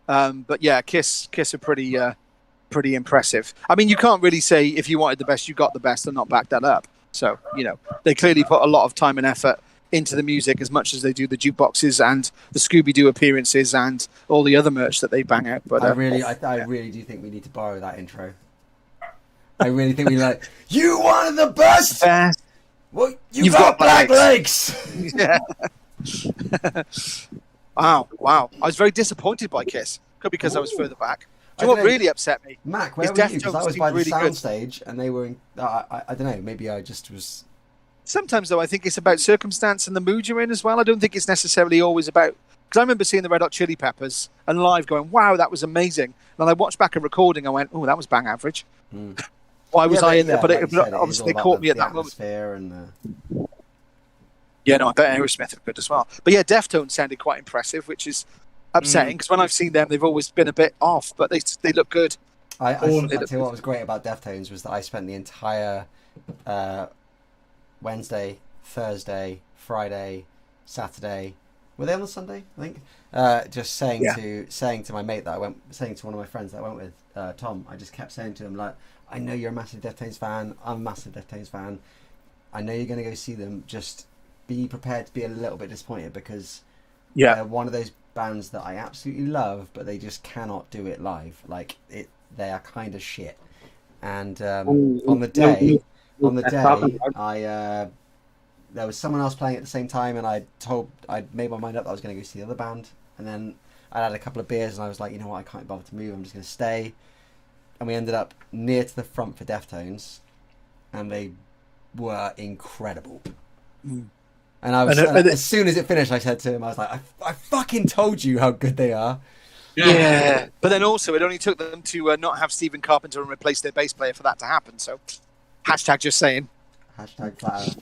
But yeah, Kiss are pretty impressive. I mean, you can't really say if you wanted the best, you got the best, and not back that up. So, they clearly put a lot of time and effort into the music as much as they do the jukeboxes and the Scooby-Doo appearances and all the other merch that they bang out. But I really do think we need to borrow that intro. I really think we you wanted the best. Well, you've got black legs. Yeah. Wow. I was very disappointed by Kiss. Could be because I was further back. Do you know what really upset me? Mac, where were you? Because I was by the soundstage and they were in... I don't know, maybe I just was... Sometimes, though, I think it's about circumstance and the mood you're in as well. I don't think it's necessarily always about... Because I remember seeing the Red Hot Chili Peppers and live going, wow, that was amazing. And I watched back a recording, I went, oh, that was bang average. Why was I in there? But obviously they caught me at that moment. Yeah, no, I bet Aerosmith are good as well. But yeah, Deftones sounded quite impressive, which is upsetting because when I've seen them, they've always been a bit off, but they look good. I tell you what was great about Deftones was that I spent the entire Wednesday, Thursday, Friday, Saturday. Were they on the Sunday? I think. Just saying to my mate that saying to one of my friends that I went with, Tom. I just kept saying to him I know you're a massive Deftones fan. I'm a massive Deftones fan. I know you're going to go see them. Just be prepared to be a little bit disappointed because they're one of those bands that I absolutely love, but they just cannot do it live. They are kind of shit. And on the day, there was someone else playing at the same time, and I'd made my mind up that I was going to go see the other band, and then I had a couple of beers, and I was like, you know what, I can't bother to move. I'm just going to stay. And we ended up near to the front for Deftones, and they were incredible. And I was as soon as it finished, I said to him, I was like, I fucking told you how good they are. Yeah. But then also, it only took them to not have Stephen Carpenter and replace their bass player for that to happen. So, hashtag just saying. Hashtag flat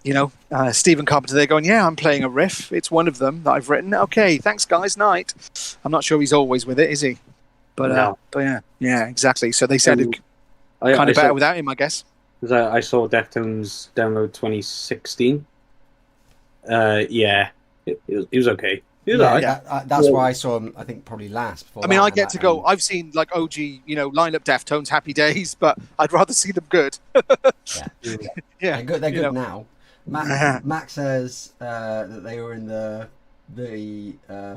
out. Stephen Carpenter, they're going, yeah, I'm playing a riff. It's one of them that I've written. Okay, thanks, guys. Night. I'm not sure he's always with it, is he? But, no. Yeah, exactly. So they sounded kind of better without him, I guess. Because I saw Deftones download 2016. It was okay. That's where I saw him. I think probably last. I mean, I get to go. I've seen OG, lineup Deftones, Happy Days, but I'd rather see them good. Yeah, they're good now. Mac says that they were in the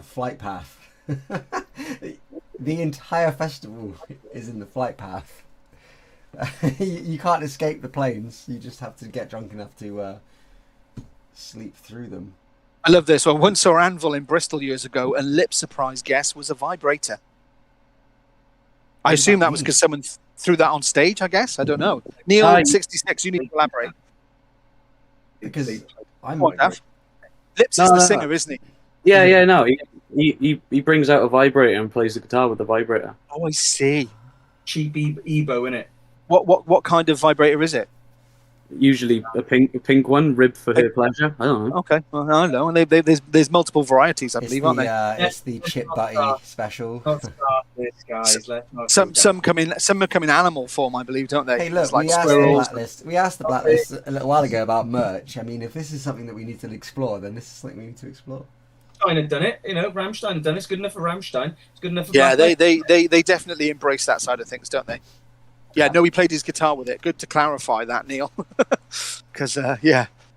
flight path. The entire festival is in the flight path. You can't escape the planes. You just have to get drunk enough to sleep through them. I love this. I once saw Anvil in Bristol years ago, and lip surprise guess was a vibrator. I assume that was because someone threw that on stage, I guess. I don't know. Neil, 66, you need to elaborate. Because I'm... Lips is the singer, isn't he? Yeah, no. He brings out a vibrator and plays the guitar with the vibrator. Oh, I see. Cheap Ebo, innit? What kind of vibrator is it? Usually a pink one, ribbed for her pleasure. I don't know. Okay, well, I don't know. And there's multiple varieties, I believe, aren't there? It's the Chip Butty special. Some come in animal form, I believe, don't they? Hey, look, like we asked the Blacklist a little while ago about merch. I mean, if this is something that we need to explore, then this is something we need to explore. Rammstein had done it, Rammstein had done it. It's good enough for Rammstein. It's good enough for they definitely embrace that side of things, don't they? Yeah, no, he played his guitar with it. Good to clarify that, Neil. Because,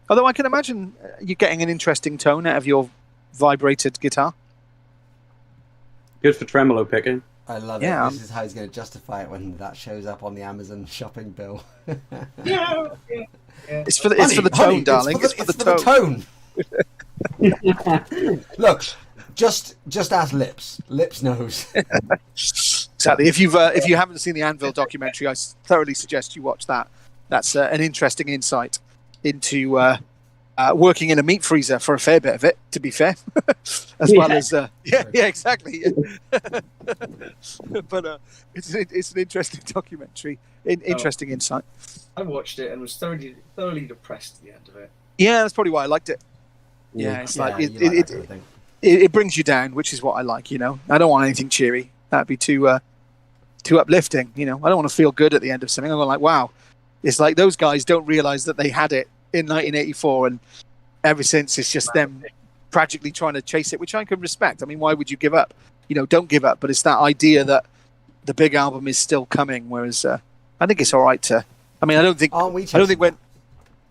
Although I can imagine you getting an interesting tone out of your vibrated guitar. Good for tremolo picking. I love it. This is how he's going to justify it when that shows up on the Amazon shopping bill. Yeah. It's for the tone, darling. It's for the tone. Look, just ask Lips. Lips knows. Exactly. If you haven't seen the Anvil documentary, I thoroughly suggest you watch that. That's an interesting insight into working in a meat freezer for a fair bit of it, to be fair, as well as exactly. But it's an interesting documentary, interesting insight. I watched it and was thoroughly depressed at the end of it. Yeah, that's probably why I liked it. Yeah, it's like it brings you down, which is what I like. I don't want anything cheery. That'd be too uplifting. I don't want to feel good at the end of something. I'm like, wow, it's like those guys don't realize that they had it in 1984, and ever since it's just them tragically trying to chase it, which I can respect. I mean, why would you give up? Don't give up. But it's that idea that the big album is still coming. Whereas I think it's all right to. I mean, I don't think when.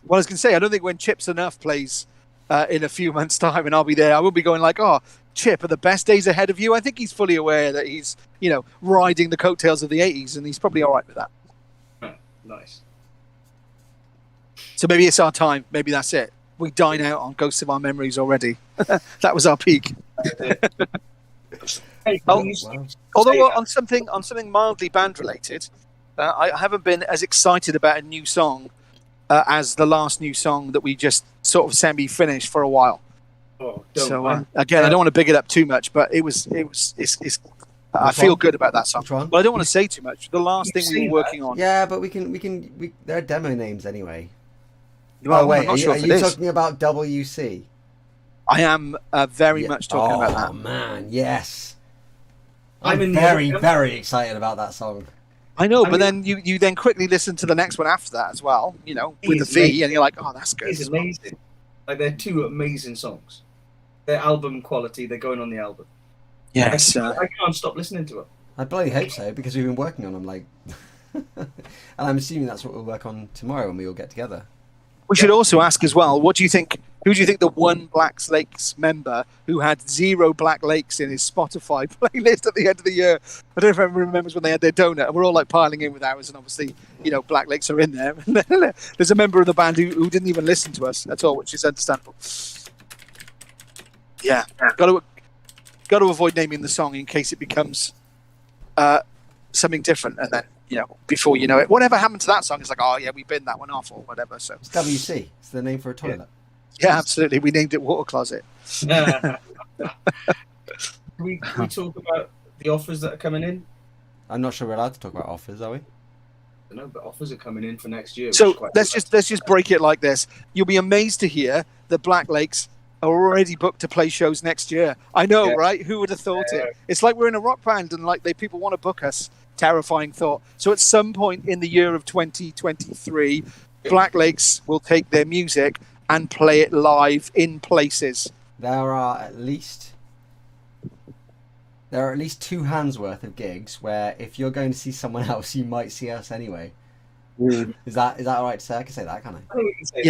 Well, I was going to say, I don't think when Chips Enough plays in a few months' time, and I'll be there, I won't be going like, "Oh, Chip, are the best days ahead of you?" I think he's fully aware that he's, riding the coattails of the '80s, and he's probably all right with that. Nice. So maybe it's our time. Maybe that's it. We dine out on Ghosts of Our Memories already. That was our peak. Although on something mildly band related, I haven't been as excited about a new song as the last new song that we just sort of semi-finished for a while. Again, I don't want to big it up too much, but it's I feel good about that song. But I don't want to say too much. The last thing we were working on. Yeah, but we can. There are demo names anyway. Well, oh wait, are you talking about WC? I am very much talking about that. Oh man, yes. I'm very excited about that song. I know, but then you then quickly listen to the next one after that as well. With the V, and you're like, oh, that's good. It's amazing. Like they're two amazing songs. They're album quality. They're going on the album. Yes, I can't stop listening to it. I bloody hope so, because we've been working on them and I'm assuming that's what we'll work on tomorrow when we all get together. We should also ask as well, who do you think the one Black Lakes member who had 0 Black Lakes in his Spotify playlist at the end of the year? I don't know if everyone remembers when they had their donut, and we're all like piling in with ours, and obviously, Black Lakes are in there. There's a member of the band who didn't even listen to us at all, which is understandable. Yeah, got to avoid naming the song in case it becomes something different, and then before you know it, whatever happened to that song? It's like, oh yeah, we binned that one off or whatever. So it's WC. It's the name for a toilet. Yeah, absolutely. We named it Water Closet. we talk about the offers that are coming in. I'm not sure we're allowed to talk about offers, are we? No, but offers are coming in for next year. So let's just break it like this. You'll be amazed to hear that Black Lakes are already booked to play shows next year. I know, right? Who would have thought it? It's like we're in a rock band and like people want to book us. Terrifying thought. So at some point in the year of 2023, Black Lakes will take their music and play it live in places. There are at least 2 hands worth of gigs where if you're going to see someone else, you might see us anyway. Is that all right to say? I can say that, can't I? I think we can say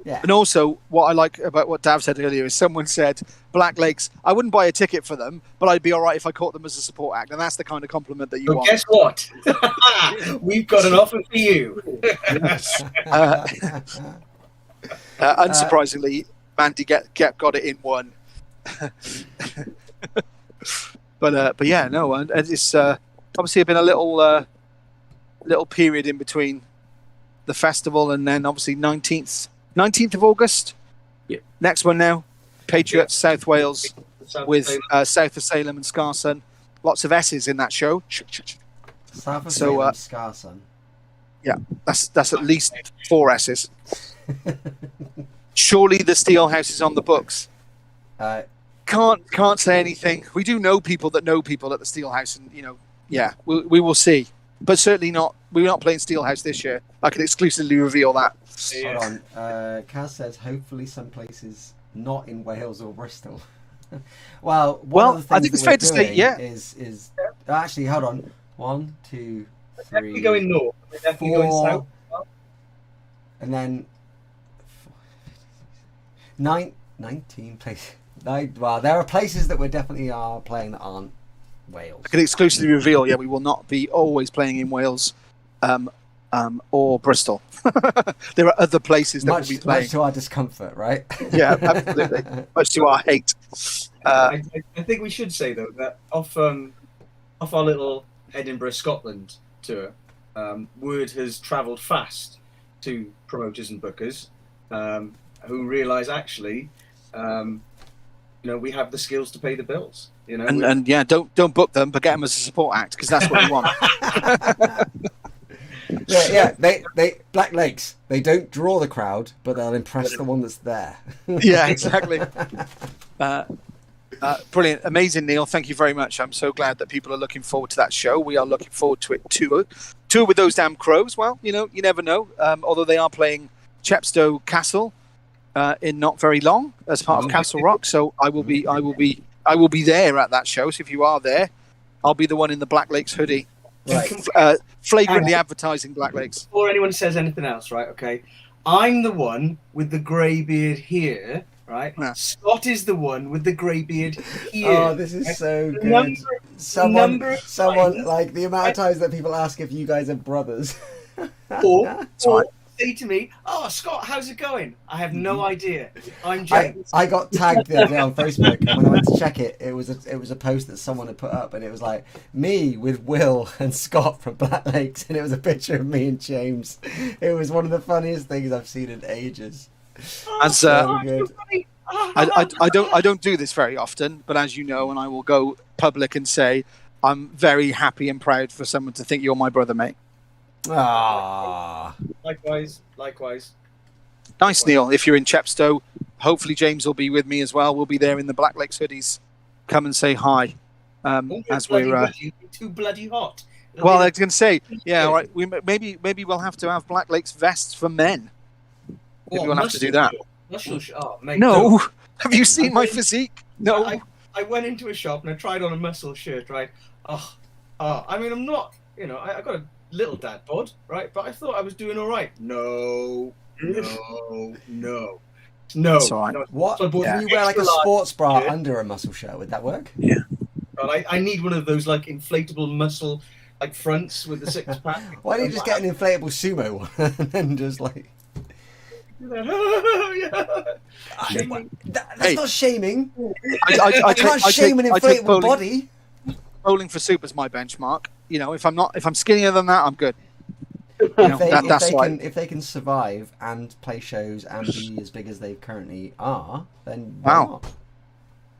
Yeah. And also, what I like about what Dav said earlier is someone said, Black Lakes, I wouldn't buy a ticket for them, but I'd be all right if I caught them as a support act. And that's the kind of compliment that you want. Guess what? We've got an offer for you. Unsurprisingly, Mandy got it in one. But yeah, no, and it's obviously been a little period in between the festival and then obviously 19th of August. Yeah. Next one now, Patriots, South Wales, with South of Salem and Scarson. Lots of S's in that show. South of Salem, Scarson. Yeah, that's at least 4 S's. Surely the Steelhouse is on the books. Can't say anything. We do know people that know people at the Steelhouse, and we will see. But certainly not. We're not playing Steelhouse this year. I can exclusively reveal that. Hold on. Kaz says hopefully some places not in Wales or Bristol. Well, I think it's fair to say, yeah. Is actually, hold on. 1, 2, 3. Definitely going north. We're definitely 4, going south. And then 19 places. Well, there are places that we definitely are playing that aren't Wales. I can exclusively reveal, we will not be always playing in Wales or Bristol. There are other places that we'll be playing. Much to our discomfort, right? Yeah, absolutely. Much to our hate. I think we should say, though, that off our little Edinburgh, Scotland tour, word has travelled fast to promoters and bookers. who realise actually, we have the skills to pay the bills. And yeah, don't book them, but get them as a support act because that's what we want. They Black Lakes. They don't draw the crowd, but they'll impress the one that's there. Yeah, exactly. Brilliant, amazing, Neil. Thank you very much. I'm so glad that people are looking forward to that show. We are looking forward to it too. Tour with those damn crows. Well, you never know. Although they are playing Chepstow Castle in not very long as part of Castle Rock, so I will be there at that show. So if you are there, I'll be the one in the Black Lakes hoodie, Right. flagrantly advertising Black Lakes. Before anyone says anything else, right? Okay, I'm the one with the grey beard here, right? Yeah. Scott is the one with the grey beard here. Oh, this is so The good. number of Someone times- like the amount of times that people ask if you guys are brothers. or say to me, "Oh, Scott, how's it going?" I have no idea. I'm James. I got tagged the other day on Facebook, and when I went to check it, it was a post that someone had put up, and it was like me with Will and Scott from Black Lakes, and it was a picture of me and James. It was one of the funniest things I've seen in ages. As So good. I don't do this very often, but as you know, and I will go public and say, I'm very happy and proud for someone to think you're my brother, mate. Ah, Likewise. Nice, Neil. If you're in Chepstow, hopefully James will be with me as well. We'll be there in the Black Lakes hoodies. Come and say hi. As we're too bloody hot. well, I was going to say, yeah, all right. Maybe we'll have to have Black Lakes vests for men. Maybe we'll have to do that. Oh, mate, No, have you seen my physique? No. I went into a shop and I tried on a muscle shirt, right? I mean, I'm not, I got a little dad bod, right? But I thought I was doing all right. No. That's all right. what? So I bought Can you wear like a extra large sports bra shirt. under a muscle shirt? Would that work? But I need one of those like inflatable muscle like fronts with the six pack. Why don't you just get an inflatable sumo one and then just like? Shaming. That's Hey. not shaming. I I can't shame an I take inflatable body. bowling for soup as my benchmark. If I'm skinnier than that, I'm good. If they can survive and play shows and be as big as they currently are, then why Wow.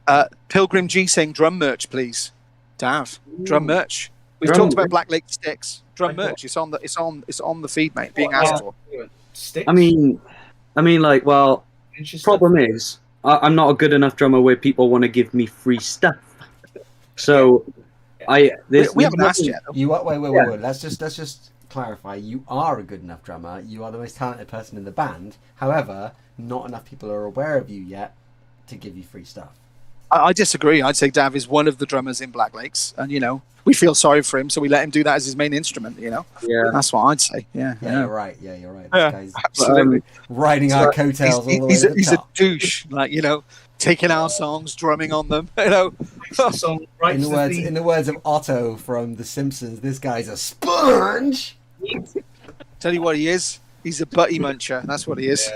not? Pilgrim G saying drum merch, please. Dav, drum merch. We've Drum talked about merch. Black Lake sticks. Drum merch. It's on the feed, mate. Being asked for. Sticks. I mean, like, well, problem is, I'm not a good enough drummer where people want to give me free stuff. So, We haven't asked yet. Though. You are, wait. Let's just clarify. You are a good enough drummer. You are the most talented person in the band. However, not enough people are aware of you yet to give you free stuff. I disagree. I'd say Dav is one of the drummers in Black Lakes, and we feel sorry for him, so we let him do that as his main instrument. Yeah. That's what I'd say. Yeah. You're right. Yeah, you're right. Yeah, This guy's absolutely. riding our coattails all the way to the He's a top. douche, taking our songs, drumming on them. Song right In to the in the words of Otto from The Simpsons, this guy's a sponge. Tell you what he is. He's a Butty muncher. That's what he is.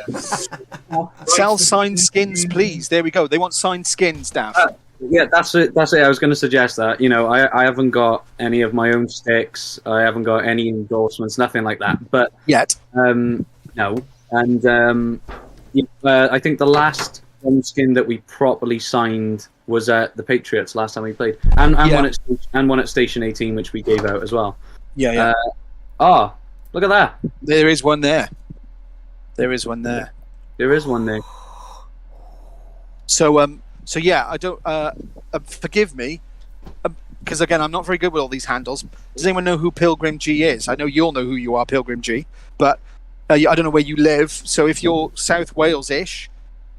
Sell signed skins, please. There we go. They want signed skins, Dav. Yeah, that's it. I was going to suggest that. I haven't got any of my own sticks. I haven't got any endorsements, nothing like that. But Yet. no. And I think the last drum skin that we properly signed was at the Patriots last time we played, and one at Station 18, which we gave out as well. Yeah. Look at that. There is one there. There is one there. There is one there. So yeah, I don't. Forgive me, because again, I'm not very good with all these handles. Does anyone know who Pilgrim G is? I know you'll know who you are, Pilgrim G, but I don't know where you live. So if you're South Wales-ish,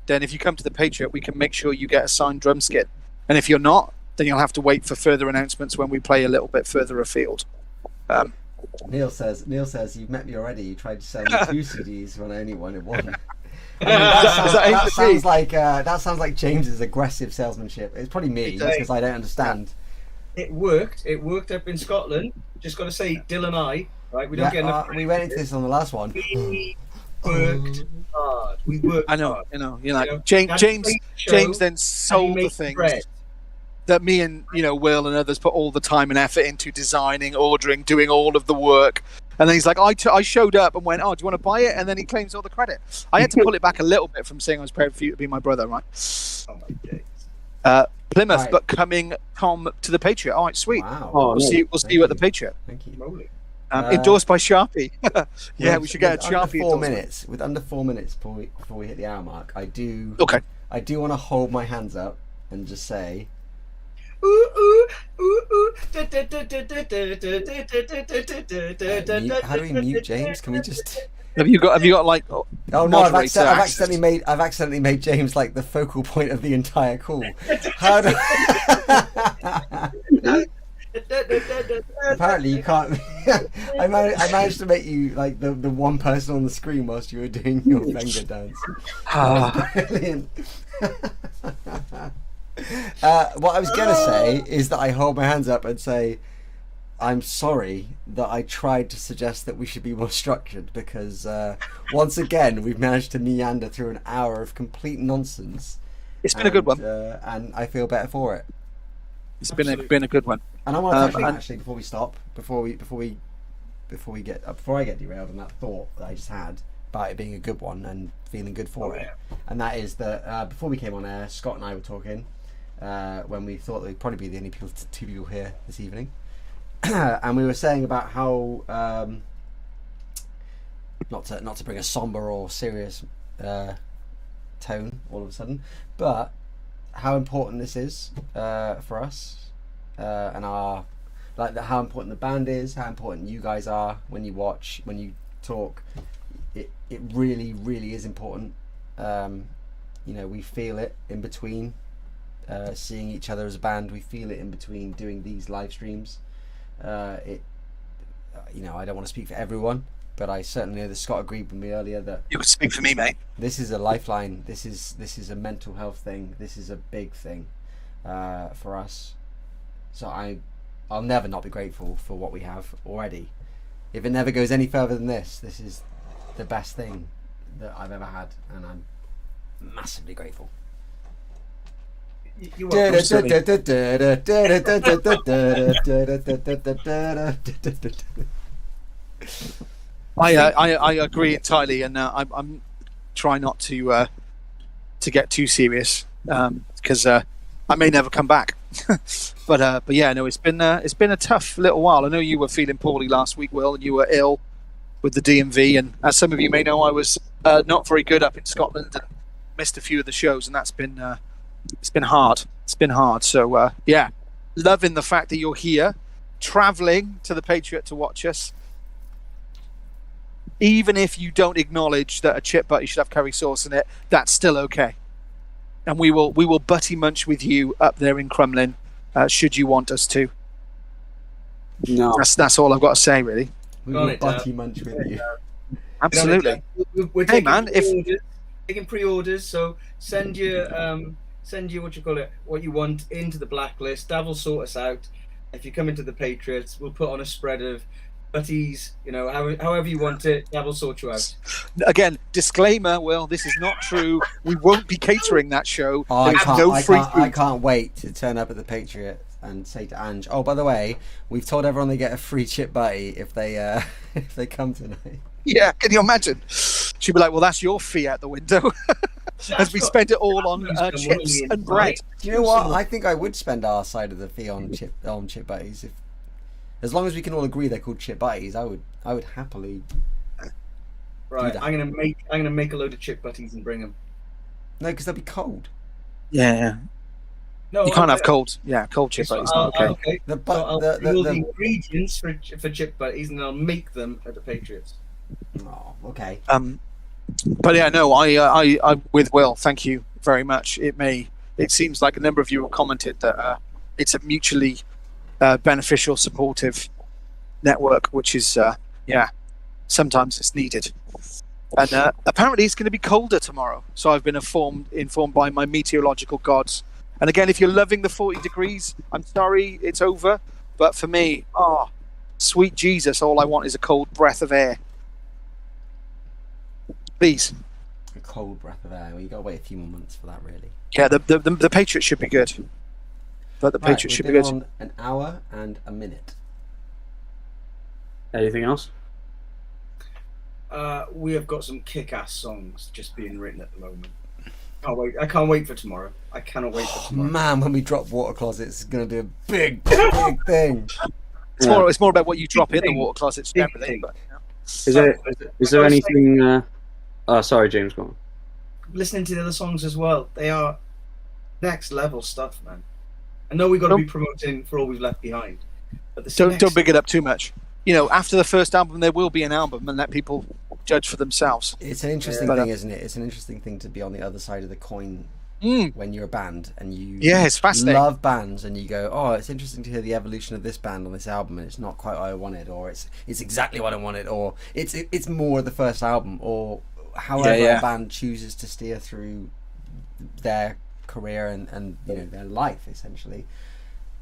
then if you come to the Patriot, we can make sure you get a signed drum skin. And if you're not, then you'll have to wait for further announcements when we play a little bit further afield. Neil says, you've met me already. You tried to sell me 2 CDs when I only wanted one. That sounds like James's aggressive salesmanship. It's probably me because I don't understand. It worked. It worked up in Scotland. Just got to say, Dylan and I, right? We don't get enough. We went into this on the last one. We worked hard. We worked. I know. hard. James then sold the things that me and Will and others put all the time and effort into designing, ordering, doing all of the work, And then he's like, I showed up and went, oh, do you want to buy it? And then he claims all the credit. I had to pull it back a little bit from saying I was proud for you to be my brother, right? Oh my days. Plymouth, Right. but coming to the Patriot. All right, sweet. Wow. Oh, We'll see you at the Patriot. Thank you. Moly. Endorsed by Sharpie. Yeah, we With- should get a with under Sharpie. 4 endorsement. minutes. With under 4 minutes before we hit the hour mark, I do Okay. want to hold my hands up and just say, Ooh, ooh, ooh, ooh. how do we mute James? Can we just? Have you got like? Oh no! moderator I've access? accidentally made James like the focal point of the entire call. How do? Apparently you can't. I managed to make you like the one person on the screen whilst you were doing your finger dance. Brilliant. What I was gonna say is that I hold my hands up and say, I'm sorry that I tried to suggest that we should be more structured, because once again we've managed to meander through an hour of complete nonsense. It's been a good one. And I feel better for it. It's been a good one. And I want to touch on that and- actually before we stop, before I get derailed on that thought that I just had about it being a good one and feeling good for it. And that is that before we came on air, Scott and I were talking when we thought there'd probably be the only two people here this evening, and we were saying about how not to bring a somber or serious tone all of a sudden, but how important this is for us and our how important the band is, how important you guys are when you watch, when talk. It really, really is important. We feel it in between seeing each other as a band. We feel it in between doing these live streams. I don't want to speak for everyone, but I certainly know that Scott agreed with me earlier that You could speak for me, mate. this is a lifeline. This is a mental health thing. This is a big thing for us. So I'll never not be grateful for what we have already. If it never goes any further than this is the best thing that I've ever had, and I'm massively grateful. You are I agree entirely, and I'm trying not to get too serious because I may never come back. but yeah, no, it's been a tough little while. I know you were feeling poorly last week, Will, and you were ill with the DMV, and as some of you may know, I was not very good up in Scotland and missed a few of the shows, and that's been it's been hard. It's been hard. So yeah, loving the fact that you're here, travelling to the Patriot to watch us. Even if you don't acknowledge that a chip butty should have curry sauce in it, that's still okay. And we will Butty munch with you up there in Crumlin, should you want us to. No. That's all I've got to say, really. We Got will it, Butty munch with you. Absolutely. We're Hey, taking man, taking pre-orders, so send your what you want into the Blacklist. Dav will sort us out. If you come into the Patriots, we'll put on a spread of butties, however you want it. Dav will sort you out. Again, disclaimer, Will, this is not true. We won't be catering that show. Oh, There's no free I food. can't wait to turn up at the Patriot and say to Ange, oh, by the way, we've told everyone they get a free chip butty if they come tonight. Yeah, can you imagine? She'd be like, well, that's your fee out the window. As we spend it all on chips and bread. Do you know what? I think I would spend our side of the fee on chip butties, as long as we can all agree they're called chip butties. I would happily. Right, that. I'm gonna make a load of chip butties and bring them. No, because they'll be cold. Yeah. No, You can't have cold. Yeah, cold chip butties. Not okay. Okay. The So I'll the, do all the the, ingredients for chip butties, and I'll make them at the Patriots. oh, okay. But yeah, no, I with Will, thank you very much. It seems like a number of you have commented that it's a mutually beneficial, supportive network, which is sometimes it's needed. And apparently it's going to be colder tomorrow, so I've been informed by my meteorological gods. And again, if you're loving the 40 degrees, I'm sorry it's over, but for me, sweet Jesus, all I want is a cold breath of air. Please. A cold breath of air. Well, you got to wait a few more months for that, really. Yeah, the Patriots should be good. But the Patriots should be We've good. been on an hour and a minute. Anything else? we have got some kick-ass songs just being written at the moment. Can't wait! I can't wait for tomorrow. I cannot wait for tomorrow. Man, when we drop Water Closet, it's going to be a big, big thing. It's more about what you drop in the water closets Big generally. thing. But, Is there anything? Sorry, James. Go on. Listening to the other songs as well, they are next level stuff, man. I know we've got to be promoting For All We've Left Behind, but don't big it up too much. You know, after the first album, there will be an album, and let people judge for themselves. It's an interesting thing, isn't it? It's an interesting thing to be on the other side of the coin when you're a band and you it's fascinating. love bands and you go, oh, it's interesting to hear the evolution of this band on this album, and it's not quite what I wanted, or it's exactly what I wanted, or it's more of the first album, or however a band chooses to steer through their career and you know, their life essentially.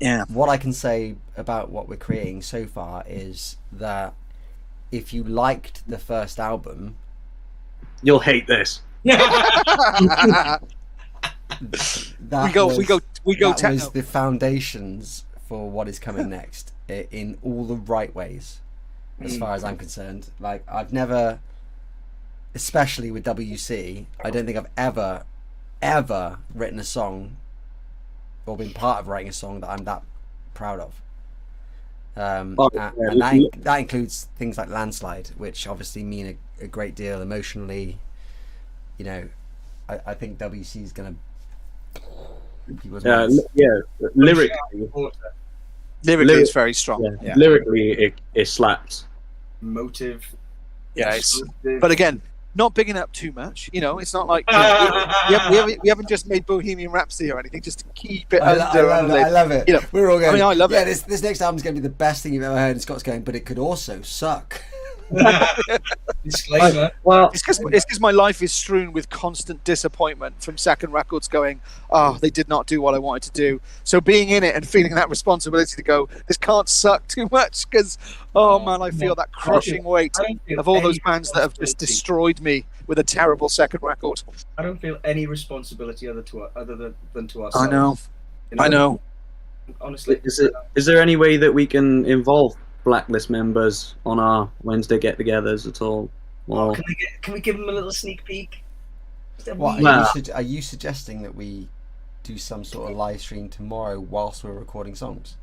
Yeah. What I can say about what we're creating so far is that if you liked the first album, You'll hate this. we go that techno. was the foundations for what is coming next in all the right ways, as far as I'm concerned. Like, I've never, especially with WC, I don't think I've ever written a song or been part of writing a song that I'm that proud of. And that includes things like Landslide, which obviously mean a great deal emotionally. You know, I think WC is going to... Lyrically, it's very strong. Yeah. Lyrically, it slaps. Motive. Yeah, but again, not bigging up too much. You know, it's not like we haven't just made Bohemian Rhapsody or anything. Just to keep it under. I love it. You know, we're all going. I love it. This next album's going to be the best thing you've ever heard. And Scott's going, but it could also suck. Disclaimer. Well, it's because my life is strewn with constant disappointment from second records going, oh, they did not do what I wanted to do. So being in it and feeling that responsibility to go, this can't suck too much, because, man, I feel that crushing weight of all those bands that have just destroyed me with a terrible second record. I don't feel any responsibility other than to ourselves. I know. You know? I know. Honestly. Is there any way that we can involve Blacklist members on our Wednesday get-togethers at all? Or... Can we give them a little sneak peek? What, are you suggesting that we do some sort of live stream tomorrow whilst we're recording songs?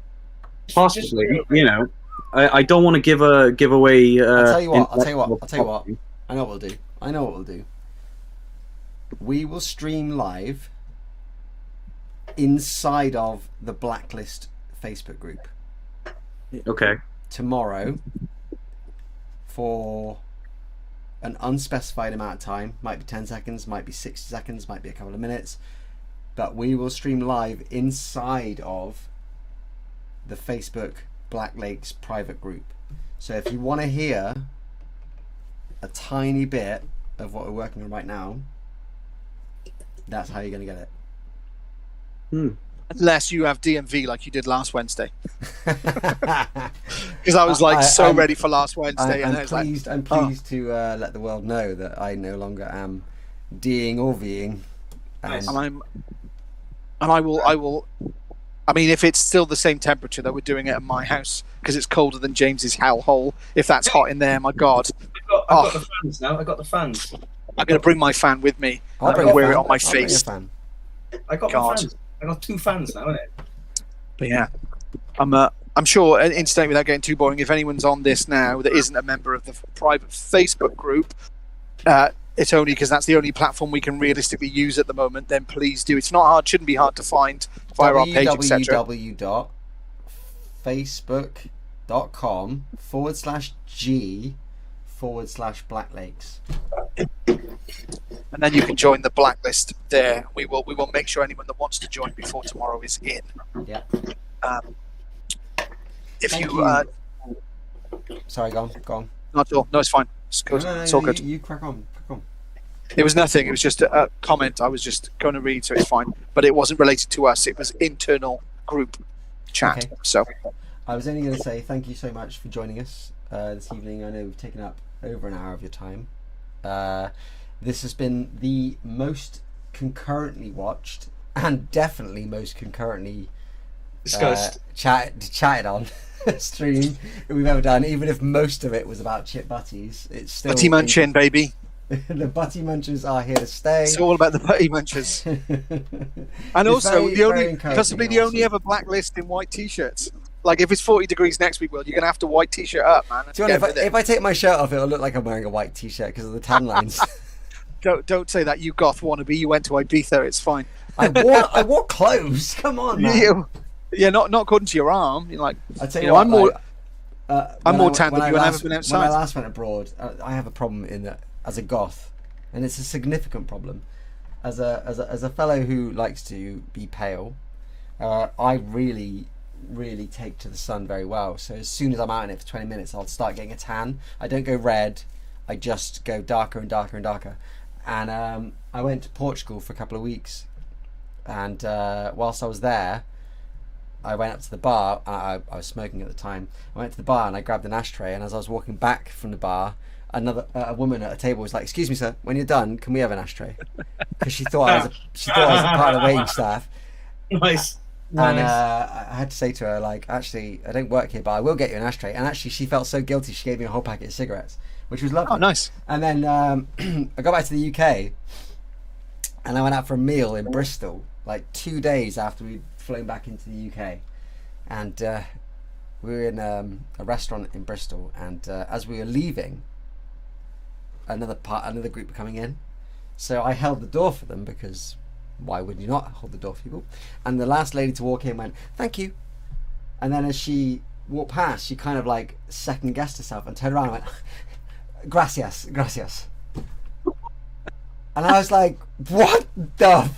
Possibly. You know, I don't want to give away. I'll tell you what. I know what we'll do. We will stream live inside of the Blacklist Facebook group. Okay. Tomorrow for an unspecified amount of time. Might be 10 seconds, might be 60 seconds, might be a couple of minutes. But we will stream live inside of the Facebook Black Lakes private group. So if you want to hear a tiny bit of what we're working on right now, that's how you're going to get it. Unless you have DMV like you did last Wednesday. Because I was ready for last Wednesday. I'm pleased to let the world know that I no longer am D'ing or V'ing. I will. I mean, if it's still the same temperature that we're doing it at my house, because it's colder than James's hellhole. If that's hot in there, my God. I've got the fans now. I've got the fans. I'm going to bring my fan with me. I'll wear it on my face. I got my fans. I got 2 fans now, innit? But yeah, I'm sure, incidentally, without getting too boring, if anyone's on this now that isn't a member of the private Facebook group, it's only because that's the only platform we can realistically use at the moment, then please do. It's not hard, shouldn't be hard to find via our page, etc. www.facebook.com/G/Black And then you can join the Blacklist there. We will make sure anyone that wants to join before tomorrow is in. Yeah. Thank you. Sorry, go on. Not at all. No, it's fine. It's good. It's all good. You crack on. It was nothing. It was just a comment I was just going to read, so it's fine. But it wasn't related to us. It was internal group chat. Okay. So I was only going to say thank you so much for joining us this evening. I know we've taken up over an hour of your time. This has been the most concurrently watched and definitely most concurrently discussed, chatted on stream we've ever done. Even if most of it was about chip butties, it's still Butty munching, baby. The Butty Munchers are here to stay. It's all about the Butty Munchers. And It's also, very possibly encouraging the and only ever Blacklist in white t-shirts. Like, if it's 40 degrees next week, Will, you're going to have to white t-shirt up, man. To be honest, if I take my shirt off, it'll look like I'm wearing a white t-shirt because of the tan lines. Don't say that, you goth wannabe. You went to Ibiza, it's fine. I wore clothes. Come on, man. Yeah, not according to your arm. You're like, I tell you you know, what, I'm more tan than you, and I haven't been When I outside. last went abroad, I have a problem in that as a goth, and it's a significant problem. As a fellow who likes to be pale, I really take to the sun very well. So as soon as I'm out in it for 20 minutes, I'll start getting a tan. I don't go red. I just go darker and darker and darker. And I went to Portugal for a couple of weeks, and whilst I was there, I went up to the bar. I was smoking at the time. I went to the bar and I grabbed an ashtray, and as I was walking back from the bar, a woman at a table was like, "Excuse me, sir, when you're done, can we have an ashtray?" Because she thought I was a part of the waiting staff. Nice. And I had to say to her, like, actually, I don't work here, but I will get you an ashtray. And actually, she felt so guilty, she gave me a whole packet of cigarettes, which was lovely. Oh, nice. And then I got back to the UK, and I went out for a meal in Bristol, like 2 days after we'd flown back into the UK. And we were in a restaurant in Bristol, and as we were leaving, another group were coming in. So I held the door for them, because why would you not hold the door for people? And the last lady to walk in went, "Thank you." And then as she walked past, she kind of like second guessed herself and turned around and went, "Gracias, gracias." And I was like, what the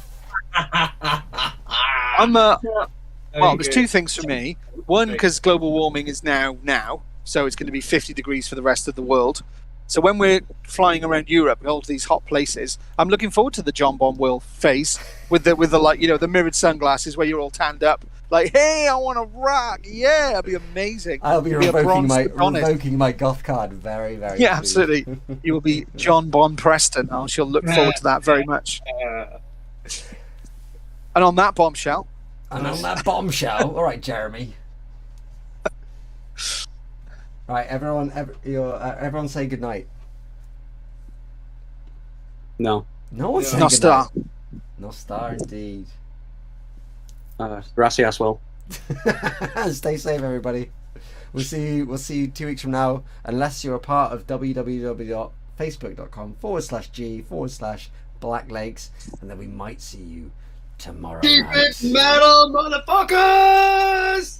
Well, there's two things for me. One, because global warming is now, so it's going to be 50 degrees for the rest of the world. So when we're flying around Europe, all these hot places, I'm looking forward to the John Bon Will phase with the like, you know, the mirrored sunglasses where you're all tanned up, like, hey, I want to rock, yeah, it'll be amazing. I'll be revoking my goth card very, very soon. Absolutely. You will be John Bon Preston. I shall look forward to that very much. And on that bombshell. And on that bombshell, all right, Jeremy. Right, everyone say goodnight. No. No one say No goodnight. star. No star, indeed. Gracias, Will. Stay safe, everybody. We'll see you 2 weeks from now, unless you're a part of www.facebook.com/G/Black and then we might see you tomorrow night. Metal, motherfuckers!